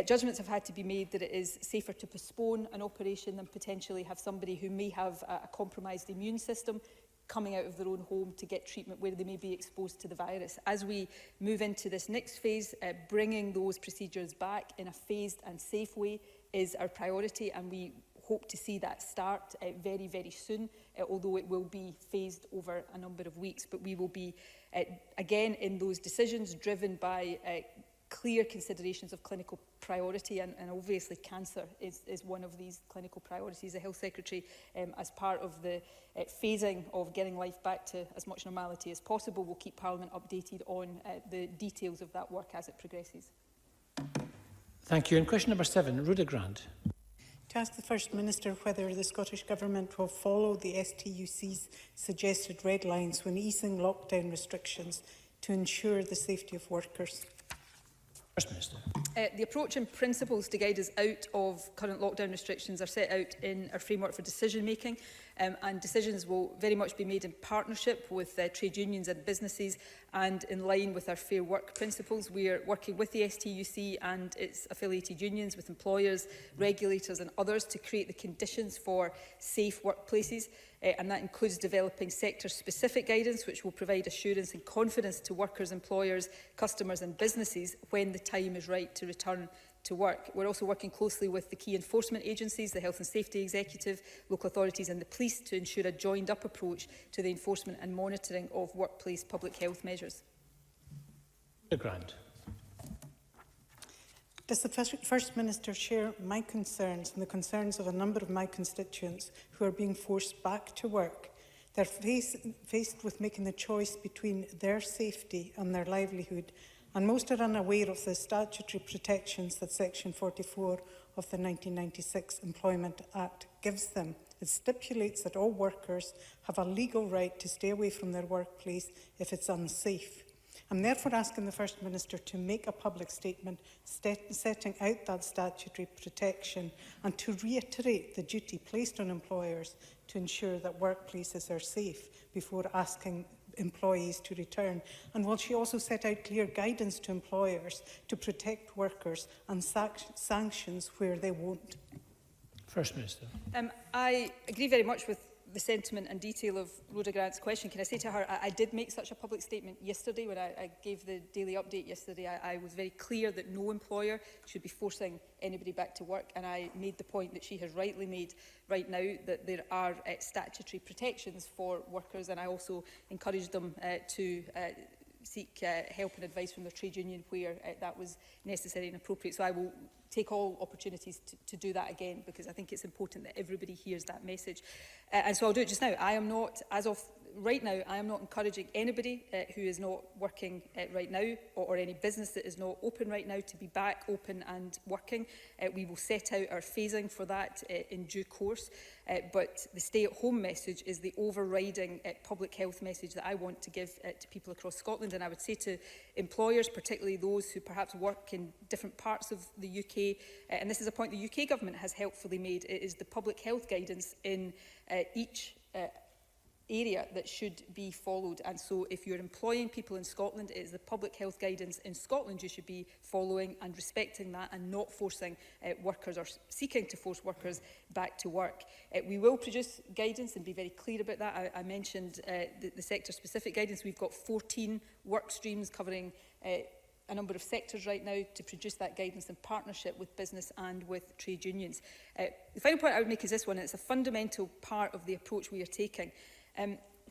judgments have had to be made that it is safer to postpone an operation than potentially have somebody who may have a compromised immune system coming out of their own home to get treatment where they may be exposed to the virus. As we move into this next phase, bringing those procedures back in a phased and safe way is our priority, and we hope to see that start very, very soon, although it will be phased over a number of weeks. But we will be, again, in those decisions driven by clear considerations of clinical priority, and obviously cancer is one of these clinical priorities. The Health Secretary, as part of the phasing of getting life back to as much normality as possible, will keep Parliament updated on the details of that work as it progresses. Thank you. And question number 7, Rhoda Grant. To ask the First Minister whether the Scottish Government will follow the STUC's suggested red lines when easing lockdown restrictions to ensure the safety of workers. First Minister. The approach and principles to guide us out of current lockdown restrictions are set out in our framework for decision making, and decisions will very much be made in partnership with trade unions and businesses and in line with our fair work principles. We are working with the STUC and its affiliated unions, with employers, regulators and others to create the conditions for safe workplaces. And that includes developing sector-specific guidance which will provide assurance and confidence to workers, employers, customers and businesses when the time is right to return to work. We're also working closely with the key enforcement agencies, the Health and Safety Executive, local authorities and the police to ensure a joined-up approach to the enforcement and monitoring of workplace public health measures. Grant. Does the First Minister share my concerns and the concerns of a number of my constituents who are being forced back to work? They're faced with making the choice between their safety and their livelihood, and most are unaware of the statutory protections that Section 44 of the 1996 Employment Act gives them. It stipulates that all workers have a legal right to stay away from their workplace if it's unsafe. I'm therefore asking the First Minister to make a public statement setting out that statutory protection and to reiterate the duty placed on employers to ensure that workplaces are safe before asking employees to return. And will she also set out clear guidance to employers to protect workers and sanctions where they won't? First Minister. I agree very much with the sentiment and detail of Rhoda Grant's question. Can I say to her, I did make such a public statement yesterday when I gave the daily update yesterday. I was very clear that no employer should be forcing anybody back to work, and I made the point that she has rightly made right now, that there are statutory protections for workers, and I also encouraged them to seek help and advice from their trade union where that was necessary and appropriate. So I will take all opportunities to do that again, because I think it's important that everybody hears that message. And so I'll do it just now. I am not, as of right now, I am not encouraging anybody who is not working right now, or any business that is not open right now, to be back open and working. We will set out our phasing for that in due course. But the stay-at-home message is the overriding public health message that I want to give to people across Scotland. And I would say to employers, particularly those who perhaps work in different parts of the UK, and this is a point the UK government has helpfully made, it is the public health guidance in each area that should be followed. And so if you're employing people in Scotland, it is the public health guidance in Scotland you should be following and respecting that, and not forcing workers, or seeking to force workers back to work. We will produce guidance and be very clear about that. I mentioned the sector-specific guidance. We've got 14 work streams covering a number of sectors right now to produce that guidance in partnership with business and with trade unions. The final point I would make is this one, and it's a fundamental part of the approach we are taking.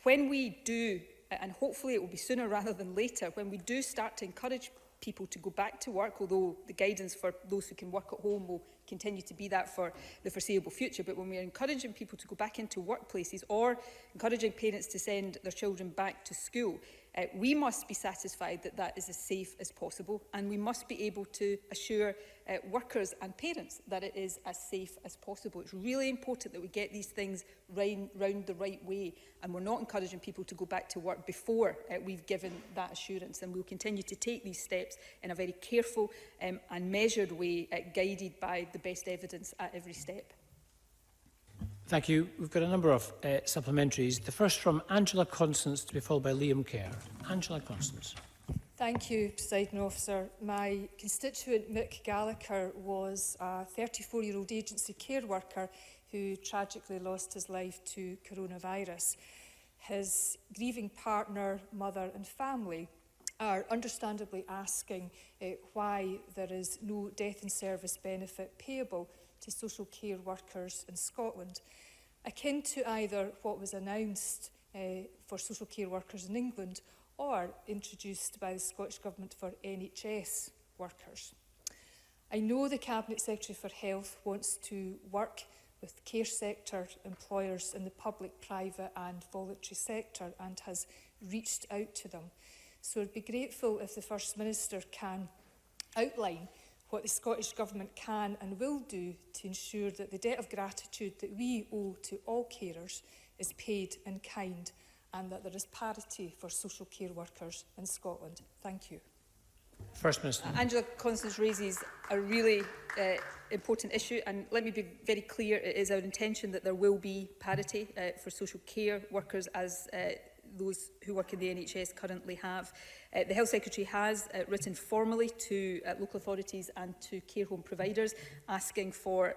When we do, and hopefully it will be sooner rather than later, when we do start to encourage people to go back to work, although the guidance for those who can work at home will continue to be that for the foreseeable future, but when we are encouraging people to go back into workplaces, or encouraging parents to send their children back to school, we must be satisfied that that is as safe as possible, and we must be able to assure workers and parents that it is as safe as possible. It's really important that we get these things round the right way, and we're not encouraging people to go back to work before we've given that assurance, and we'll continue to take these steps in a very careful and measured way, guided by the best evidence at every step. Thank you. We've got a number of supplementaries. The first from Angela Constance, to be followed by Liam Kerr. Angela Constance. Thank you, Presiding Officer. My constituent Mick Gallagher was a 34-year-old agency care worker who tragically lost his life to coronavirus. His grieving partner, mother and family are understandably asking why there is no death in service benefit payable to social care workers in Scotland, akin to either what was announced for social care workers in England or introduced by the Scottish Government for NHS workers. I know the Cabinet Secretary for Health wants to work with the care sector, employers in the public, private and voluntary sector, and has reached out to them. So I'd be grateful if the First Minister can outline what the Scottish Government can and will do to ensure that the debt of gratitude that we owe to all carers is paid in kind, and that there is parity for social care workers in Scotland. Thank you. First Minister. Angela Constance raises a really important issue, and let me be very clear, it is our intention that there will be parity for social care workers as those who work in the NHS currently have. The Health Secretary has written formally to local authorities and to care home providers asking for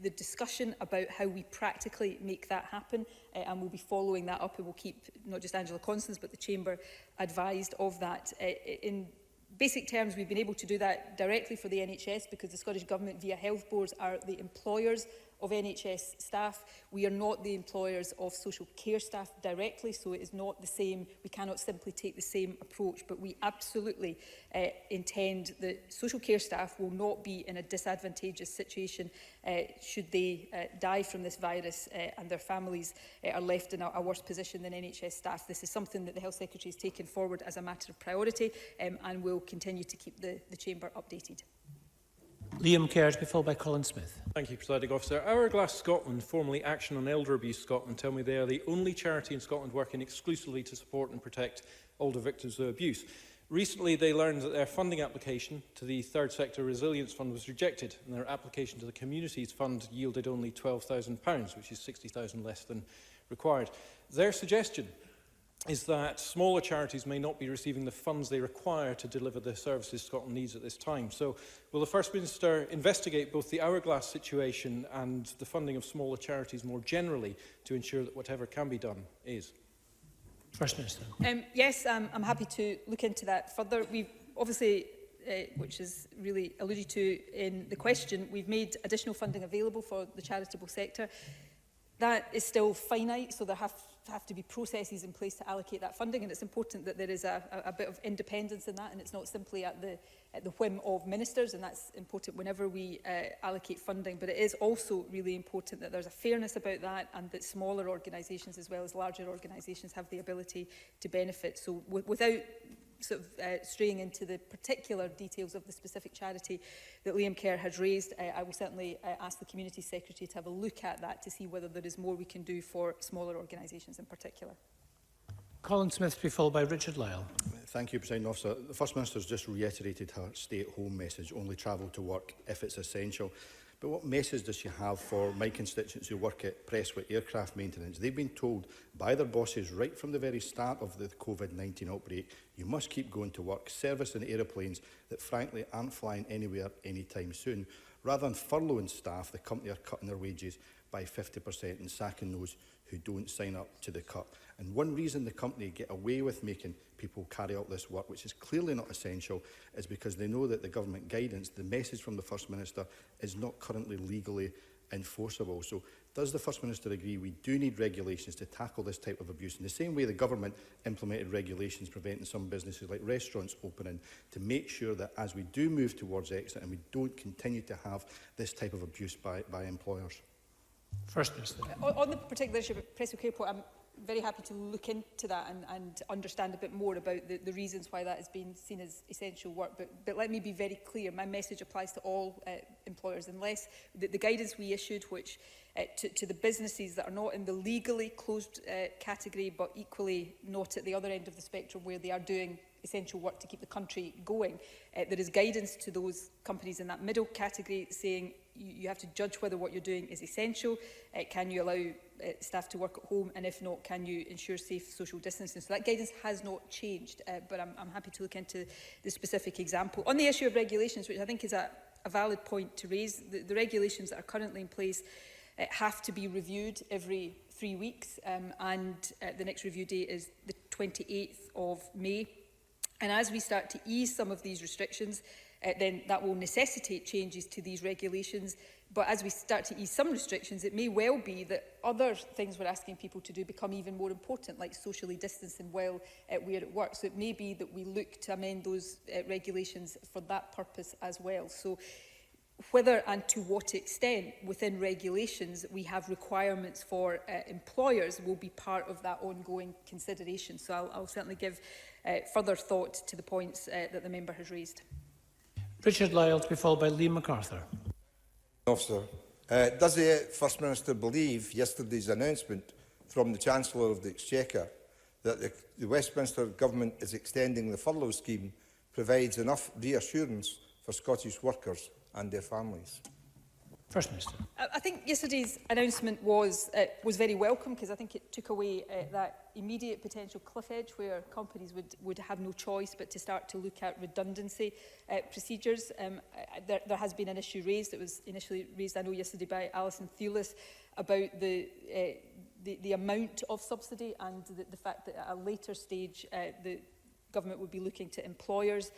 the discussion about how we practically make that happen, and we'll be following that up, and we'll keep not just Angela Constance but the Chamber advised of that. In basic terms, we've been able to do that directly for the NHS because the Scottish Government via health boards are the employers of NHS staff. We are not the employers of social care staff directly, so it is not the same. We cannot simply take the same approach, but we absolutely intend that social care staff will not be in a disadvantageous situation should they die from this virus and their families are left in a worse position than NHS staff. This is something that the Health Secretary has taken forward as a matter of priority and will continue to keep the Chamber updated. Liam Kerr, to be followed by Colin Smith. Thank you, Presiding Officer. Hourglass Scotland, formerly Action on Elder Abuse Scotland, tell me they are the only charity in Scotland working exclusively to support and protect older victims of abuse. Recently, they learned that their funding application to the Third Sector Resilience Fund was rejected, and their application to the Communities Fund yielded only £12,000, which is £60,000 less than required. Their suggestion is that smaller charities may not be receiving the funds they require to deliver the services Scotland needs at this time. So will the First Minister investigate both the Hourglass situation and the funding of smaller charities more generally to ensure that whatever can be done is? First Minister. Yes, I'm happy to look into that further. We've obviously, which is really alluded to in the question, we've made additional funding available for the charitable sector. That is still finite, so there have to be processes in place to allocate that funding, and it's important that there is a bit of independence in that, and it's not simply at the whim of ministers, and that's important whenever we allocate funding. But it is also really important that there's a fairness about that, and that smaller organisations as well as larger organisations have the ability to benefit. So without sort of straying into the particular details of the specific charity that Liam Kerr has raised, I will certainly ask the Community Secretary to have a look at that to see whether there is more we can do for smaller organisations in particular. Colin Smith, to be followed by Richard Lyle. Thank you, Presiding Officer. The First Minister has just reiterated her stay-at-home message, only travel to work if it's essential. But what message does she have for my constituents who work at Prestwick Aircraft Maintenance? They've been told by their bosses right from the very start of the COVID-19 outbreak, you must keep going to work, servicing aeroplanes that frankly aren't flying anywhere anytime soon. Rather than furloughing staff, the company are cutting their wages by 50% and sacking those who don't sign up to the cut. And one reason the company get away with making people carry out this work, which is clearly not essential, is because they know that the government guidance, the message from the First Minister, is not currently legally enforceable. So does the First Minister agree we do need regulations to tackle this type of abuse in the same way the government implemented regulations preventing some businesses like restaurants opening, to make sure that as we do move towards exit and we don't continue to have this type of abuse by employers? First Minister. On the particular issue of Prestwick Airport, I'm very happy to look into that and understand a bit more about the reasons why that has been seen as essential work. But let me be very clear, my message applies to all employers, unless the guidance we issued, which to the businesses that are not in the legally closed category, but equally not at the other end of the spectrum where they are doing essential work to keep the country going. There is guidance to those companies in that middle category saying you have to judge whether what you're doing is essential. Can you allow staff to work at home? And if not, can you ensure safe social distancing? So that guidance has not changed, but I'm happy to look into the specific example. On the issue of regulations, which I think is a valid point to raise, the regulations that are currently in place have to be reviewed every 3 weeks, and the next review date is the 28th of May. And as we start to ease some of these restrictions, then that will necessitate changes to these regulations. But as we start to ease some restrictions, it may well be that other things we're asking people to do become even more important, like socially distancing while we're at work. So it may be that we look to amend those regulations for that purpose as well. So whether and to what extent within regulations we have requirements for employers will be part of that ongoing consideration. So I'll certainly give further thought to the points that the member has raised. Richard Lyle, to be followed by Liam MacArthur. Officer, does the First Minister believe yesterday's announcement from the Chancellor of the Exchequer that the Westminster Government is extending the furlough scheme provides enough reassurance for Scottish workers and their families? First Minister. I think yesterday's announcement was very welcome, because I think it took away that immediate potential cliff edge where companies would have no choice but to start to look at redundancy procedures. There has been an issue raised. It was initially raised, I know, yesterday by Alison Thewlis about the amount of subsidy and the fact that at a later stage the government would be looking to employers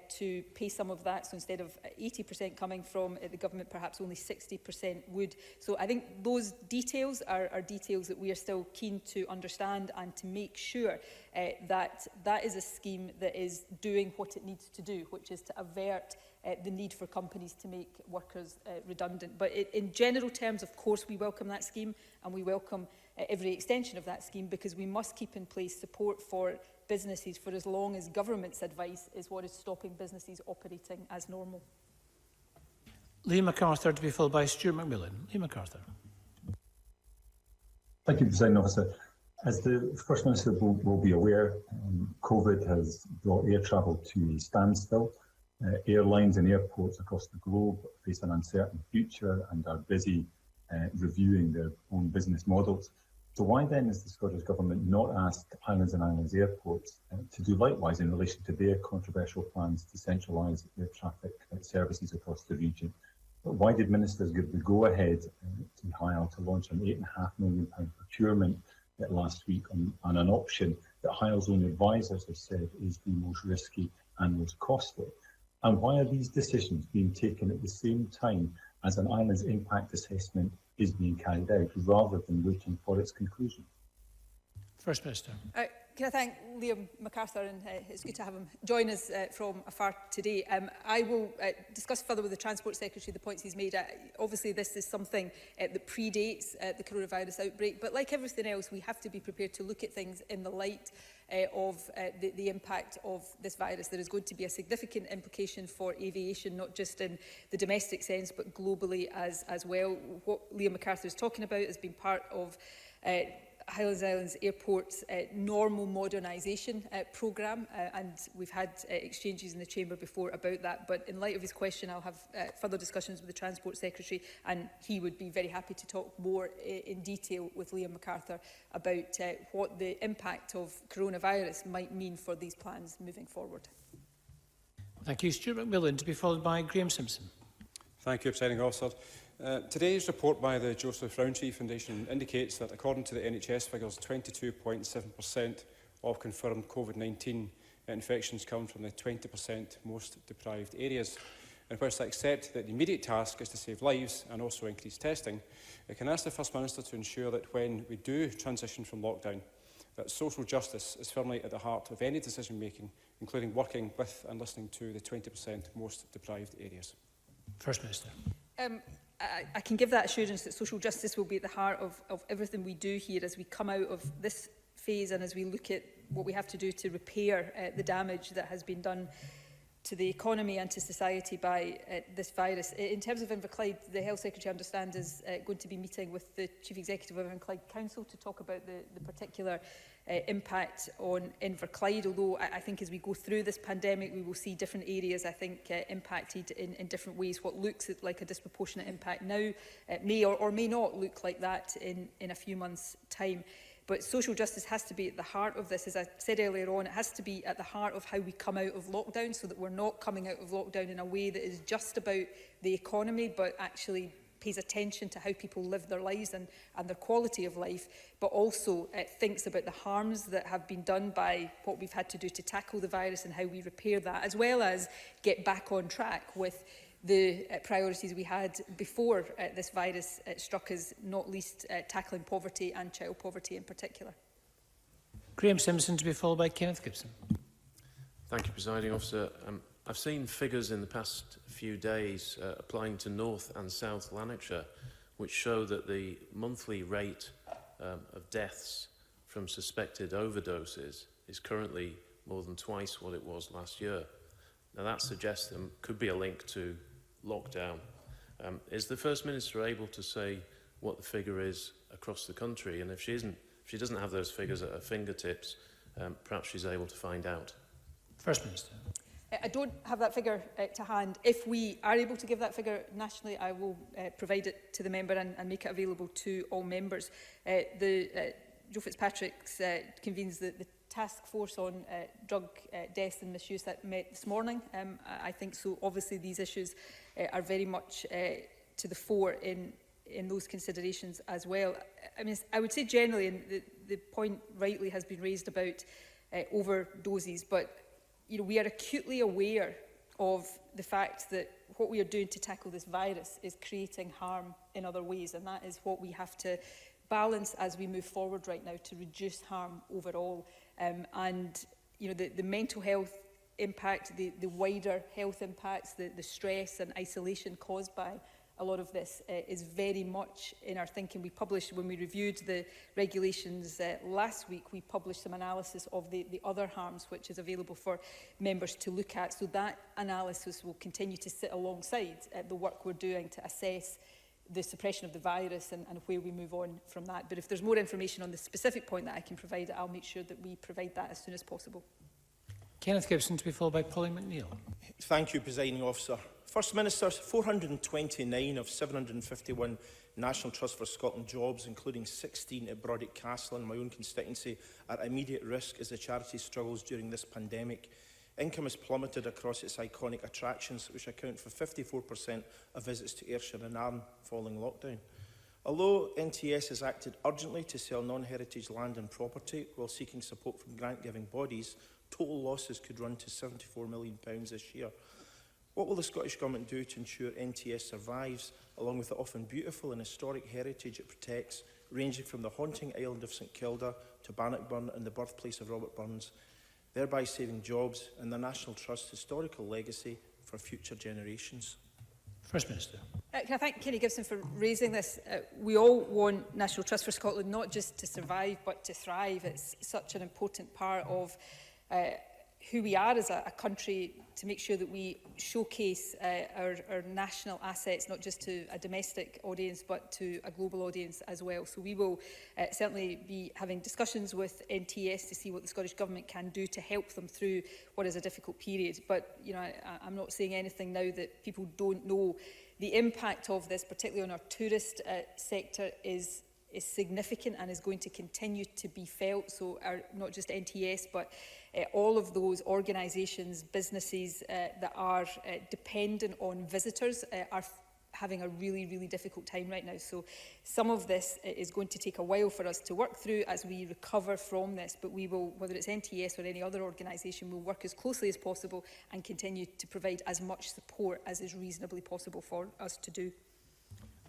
to pay some of that. So instead of 80% coming from the government, perhaps only 60% would. So I think those details are details that we are still keen to understand and to make sure that that is a scheme that is doing what it needs to do, which is to avert the need for companies to make workers redundant. But in general terms, of course, we welcome that scheme, and we welcome every extension of that scheme, because we must keep in place support for businesses for as long as government's advice is what is stopping businesses operating as normal. Liam MacArthur, to be followed by Stuart McMillan. Liam MacArthur. Thank you, Presiding Officer. As the First Minister will be aware, COVID has brought air travel to a standstill. Airlines and airports across the globe face an uncertain future and are busy reviewing their own business models. So why then is the Scottish Government not asked Highlands and Islands airports to do likewise in relation to their controversial plans to centralise air traffic services across the region? But why did ministers give the go-ahead to HIAL to launch an £8.5 million procurement last week on an option that HIAL's own advisors have said is the most risky and most costly? And why are these decisions being taken at the same time as an island's impact assessment is being carried out, rather than waiting for its conclusion? First Minister. Can I thank Liam MacArthur, and it's good to have him join us from afar today. I will discuss further with the Transport Secretary the points he's made. Obviously, this is something that predates the coronavirus outbreak, but like everything else, we have to be prepared to look at things in the light of the impact of this virus. There is going to be a significant implication for aviation, not just in the domestic sense, but globally as well. What Liam MacArthur is talking about has been part of Highlands Islands Airport's normal modernisation programme, and we've had exchanges in the Chamber before about that. But in light of his question, I'll have further discussions with the Transport Secretary, and he would be very happy to talk more in detail with Liam MacArthur about what the impact of coronavirus might mean for these plans moving forward. Thank you. Stuart McMillan, to be followed by Graham Simpson. Thank you, Presiding Officer. Today's report by the Joseph Rowntree Foundation indicates that, according to the NHS figures, 22.7% of confirmed COVID-19 infections come from the 20% most deprived areas. And whilst I accept that the immediate task is to save lives and also increase testing, I can ask the First Minister to ensure that when we do transition from lockdown, that social justice is firmly at the heart of any decision making, including working with and listening to the 20% most deprived areas. First Minister. I can give that assurance that social justice will be at the heart of everything we do here as we come out of this phase and as we look at what we have to do to repair the damage that has been done to the economy and to society by this virus. In terms of Inverclyde, the Health Secretary, I understand, is going to be meeting with the Chief Executive of Inverclyde Council to talk about the particular impact on Inverclyde, although I think as we go through this pandemic we will see different areas, I think, impacted in different ways. What looks like a disproportionate impact now may or may not look like that in a few months' time. But social justice has to be at the heart of this. As I said earlier on, it has to be at the heart of how we come out of lockdown, so that we're not coming out of lockdown in a way that is just about the economy, but actually pays attention to how people live their lives and their quality of life, but also thinks about the harms that have been done by what we've had to do to tackle the virus and how we repair that, as well as get back on track with the priorities we had before this virus struck us, not least tackling poverty and child poverty in particular. Graham Simpson, to be followed by Kenneth Gibson. Thank you, Presiding Officer. I've seen figures in the past few days applying to North and South Lanarkshire, which show that the monthly rate of deaths from suspected overdoses is currently more than twice what it was last year. Now that suggests there could be a link to lockdown. Is the First Minister able to say what the figure is across the country? And if she doesn't have those figures at her fingertips, perhaps she's able to find out. First Minister. I don't have that figure to hand. If we are able to give that figure nationally, I will provide it to the member and make it available to all members. Joe Fitzpatrick convenes the task force on drug deaths and misuse that met this morning. I think so. Obviously, these issues are very much to the fore in those considerations as well. I mean, I would say generally, and the point rightly has been raised about overdoses, but we are acutely aware of the fact that what we are doing to tackle this virus is creating harm in other ways, and that is what we have to balance as we move forward right now to reduce harm overall. The mental health impact, the wider health impacts, the stress and isolation caused by a lot of this is very much in our thinking. We published, when we reviewed the regulations last week, we published some analysis of the other harms, which is available for members to look at. So that analysis will continue to sit alongside the work we're doing to assess the suppression of the virus and where we move on from that. But if there's more information on the specific point that I can provide, I'll make sure that we provide that as soon as possible. Kenneth Gibson, to be followed by Polly McNeill. Thank you, Presiding Officer. First Minister, 429 of 751 National Trust for Scotland jobs, including 16 at Brodick Castle in my own constituency, are at immediate risk as the charity struggles during this pandemic. Income has plummeted across its iconic attractions, which account for 54% of visits to Ayrshire and Arran following lockdown. Although NTS has acted urgently to sell non-heritage land and property while seeking support from grant-giving bodies, total losses could run to £74 million this year. What will the Scottish Government do to ensure NTS survives, along with the often beautiful and historic heritage it protects, ranging from the haunting island of St Kilda to Bannockburn and the birthplace of Robert Burns, thereby saving jobs and the National Trust's historical legacy for future generations? First Minister. Can I thank Kenny Gibson for raising this? We all want National Trust for Scotland not just to survive but to thrive. It's such an important part of who we are as a country, to make sure that we showcase our national assets, not just to a domestic audience, but to a global audience as well. So we will certainly be having discussions with NTS to see what the Scottish Government can do to help them through what is a difficult period. But I'm not saying anything now that people don't know. The impact of this, particularly on our tourist sector, is significant and is going to continue to be felt. So not just NTS, but all of those organisations, businesses that are dependent on visitors are having a really, really difficult time right now. So some of this is going to take a while for us to work through as we recover from this, but we will, whether it's NTS or any other organisation, will work as closely as possible and continue to provide as much support as is reasonably possible for us to do.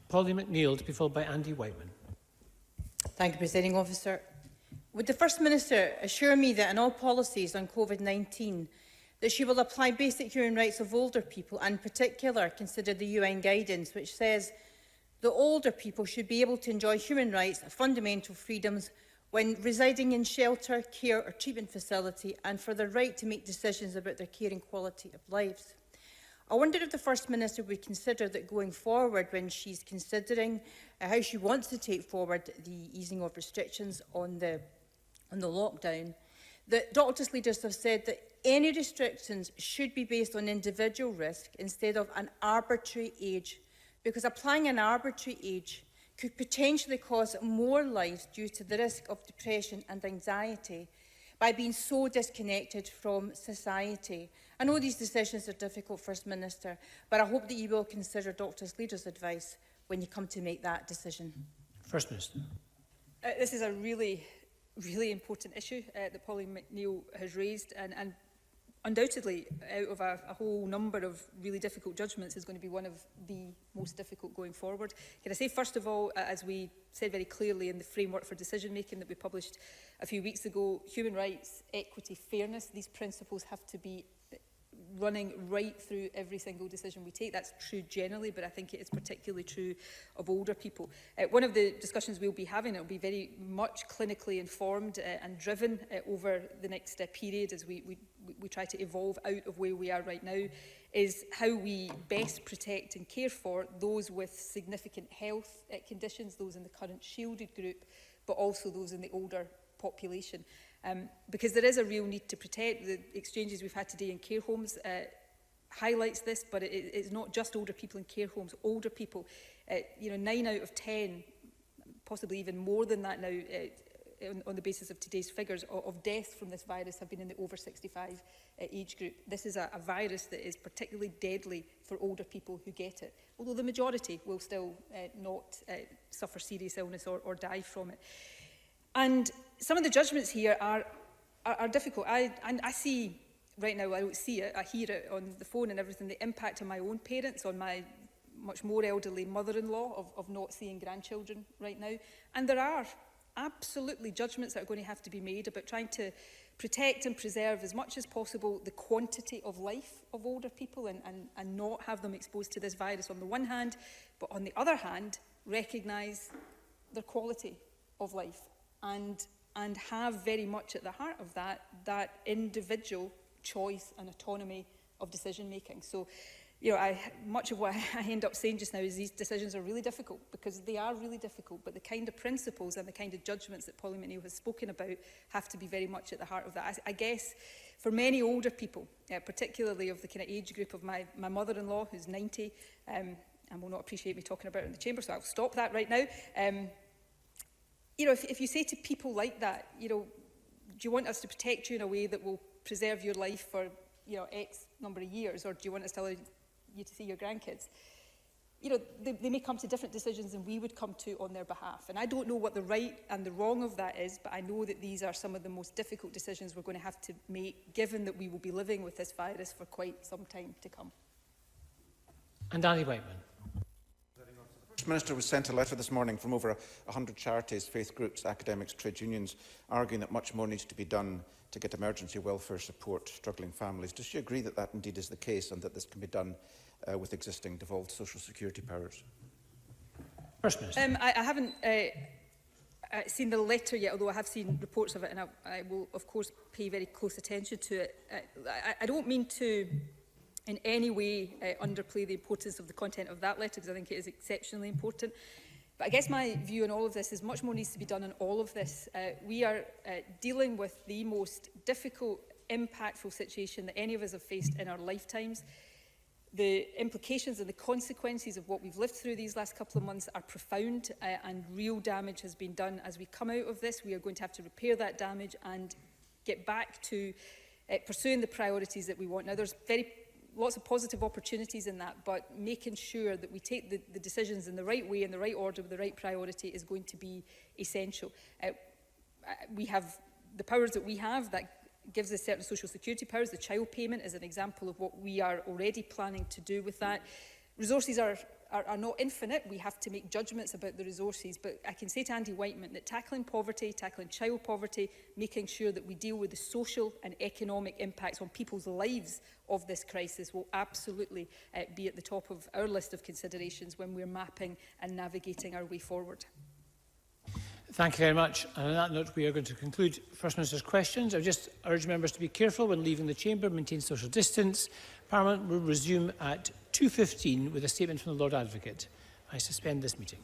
Polly McNeill, to be followed by Andy Whiteman. Thank you, Presiding Officer. Would the First Minister assure me that in all policies on COVID-19 that she will apply basic human rights of older people, and in particular consider the UN guidance which says that older people should be able to enjoy human rights, fundamental freedoms when residing in shelter, care or treatment facility, and for the right to make decisions about their care and quality of lives? I wonder if the First Minister would consider that going forward, when she's considering how she wants to take forward the easing of restrictions on the lockdown, that doctors' leaders have said that any restrictions should be based on individual risk instead of an arbitrary age, because applying an arbitrary age could potentially cause more lives due to the risk of depression and anxiety by being so disconnected from society. I know these decisions are difficult, First Minister, but I hope that you will consider doctors' leaders' advice when you come to make that decision. First Minister. This is a really important issue that Polly McNeill has raised, and undoubtedly, out of a whole number of really difficult judgments, is going to be one of the most difficult going forward. Can I say, first of all, as we said very clearly in the framework for decision-making that we published a few weeks ago, human rights, equity, fairness, these principles have to be running right through every single decision we take. That's true generally, but I think it is particularly true of older people. One of the discussions we'll be having, it will be very much clinically informed and driven over the next period as we we try to evolve out of where we are right now, is how we best protect and care for those with significant health conditions, those in the current shielded group, but also those in the older population. Because there is a real need to protect. The exchanges we've had today in care homes highlights this, but it's not just older people in care homes. Older people, 9 out of 10, possibly even more than that now, on the basis of today's figures, of deaths from this virus have been in the over 65 age group. This is a virus that is particularly deadly for older people who get it, although the majority will still not suffer serious illness or die from it. And some of the judgments here are difficult. I see, right now, I don't see it, I hear it on the phone and everything, the impact on my own parents, on my much more elderly mother-in-law of not seeing grandchildren right now. And there are absolutely judgments that are going to have to be made about trying to protect and preserve as much as possible the quantity of life of older people and not have them exposed to this virus on the one hand, but on the other hand, recognise their quality of life and have very much at the heart of that individual choice and autonomy of decision making. So, much of what I end up saying just now is these decisions are really difficult, because they are really difficult, but the kind of principles and the kind of judgments that Polly McNeill has spoken about have to be very much at the heart of that. I guess for many older people, particularly of the kind of age group of my mother-in-law, who's 90, and will not appreciate me talking about it in the chamber, so I'll stop that right now. If you say to people like that, do you want us to protect you in a way that will preserve your life for, X number of years, or do you want us to allow you to see your grandkids? They may come to different decisions than we would come to on their behalf. And I don't know what the right and the wrong of that is, but I know that these are some of the most difficult decisions we're going to have to make, given that we will be living with this virus for quite some time to come. And Danny Whiteman. The First Minister was sent a letter this morning from over 100 charities, faith groups, academics, trade unions, arguing that much more needs to be done to get emergency welfare support to struggling families. Does she agree that that indeed is the case and that this can be done with existing devolved social security powers? First Minister. I haven't seen the letter yet, although I have seen reports of it, and I will, of course, pay very close attention to it. I don't mean to in any way underplay the importance of the content of that letter, because I think it is exceptionally important. But I guess my view on all of this is much more needs to be done on all of this. We are dealing with the most difficult, impactful situation that any of us have faced in our lifetimes. The implications and the consequences of what we've lived through these last couple of months are profound, and real damage has been done. As we come out of this, we are going to have to repair that damage and get back to pursuing the priorities that we want. Now, there's lots of positive opportunities in that, but making sure that we take the decisions in the right way, in the right order, with the right priority is going to be essential. We have the powers that we have, that gives us certain social security powers. The child payment is an example of what we are already planning to do with that. Resources are not infinite. We have to make judgments about the resources, but I can say to Andy Whiteman that tackling poverty, tackling child poverty, making sure that we deal with the social and economic impacts on people's lives of this crisis will absolutely be at the top of our list of considerations when we're mapping and navigating our way forward. Thank you very much. And on that note, we are going to conclude First Minister's questions. I just urge members to be careful when leaving the chamber, maintain social distance. Parliament will resume at 2:15 with a statement from the Lord Advocate. I suspend this meeting.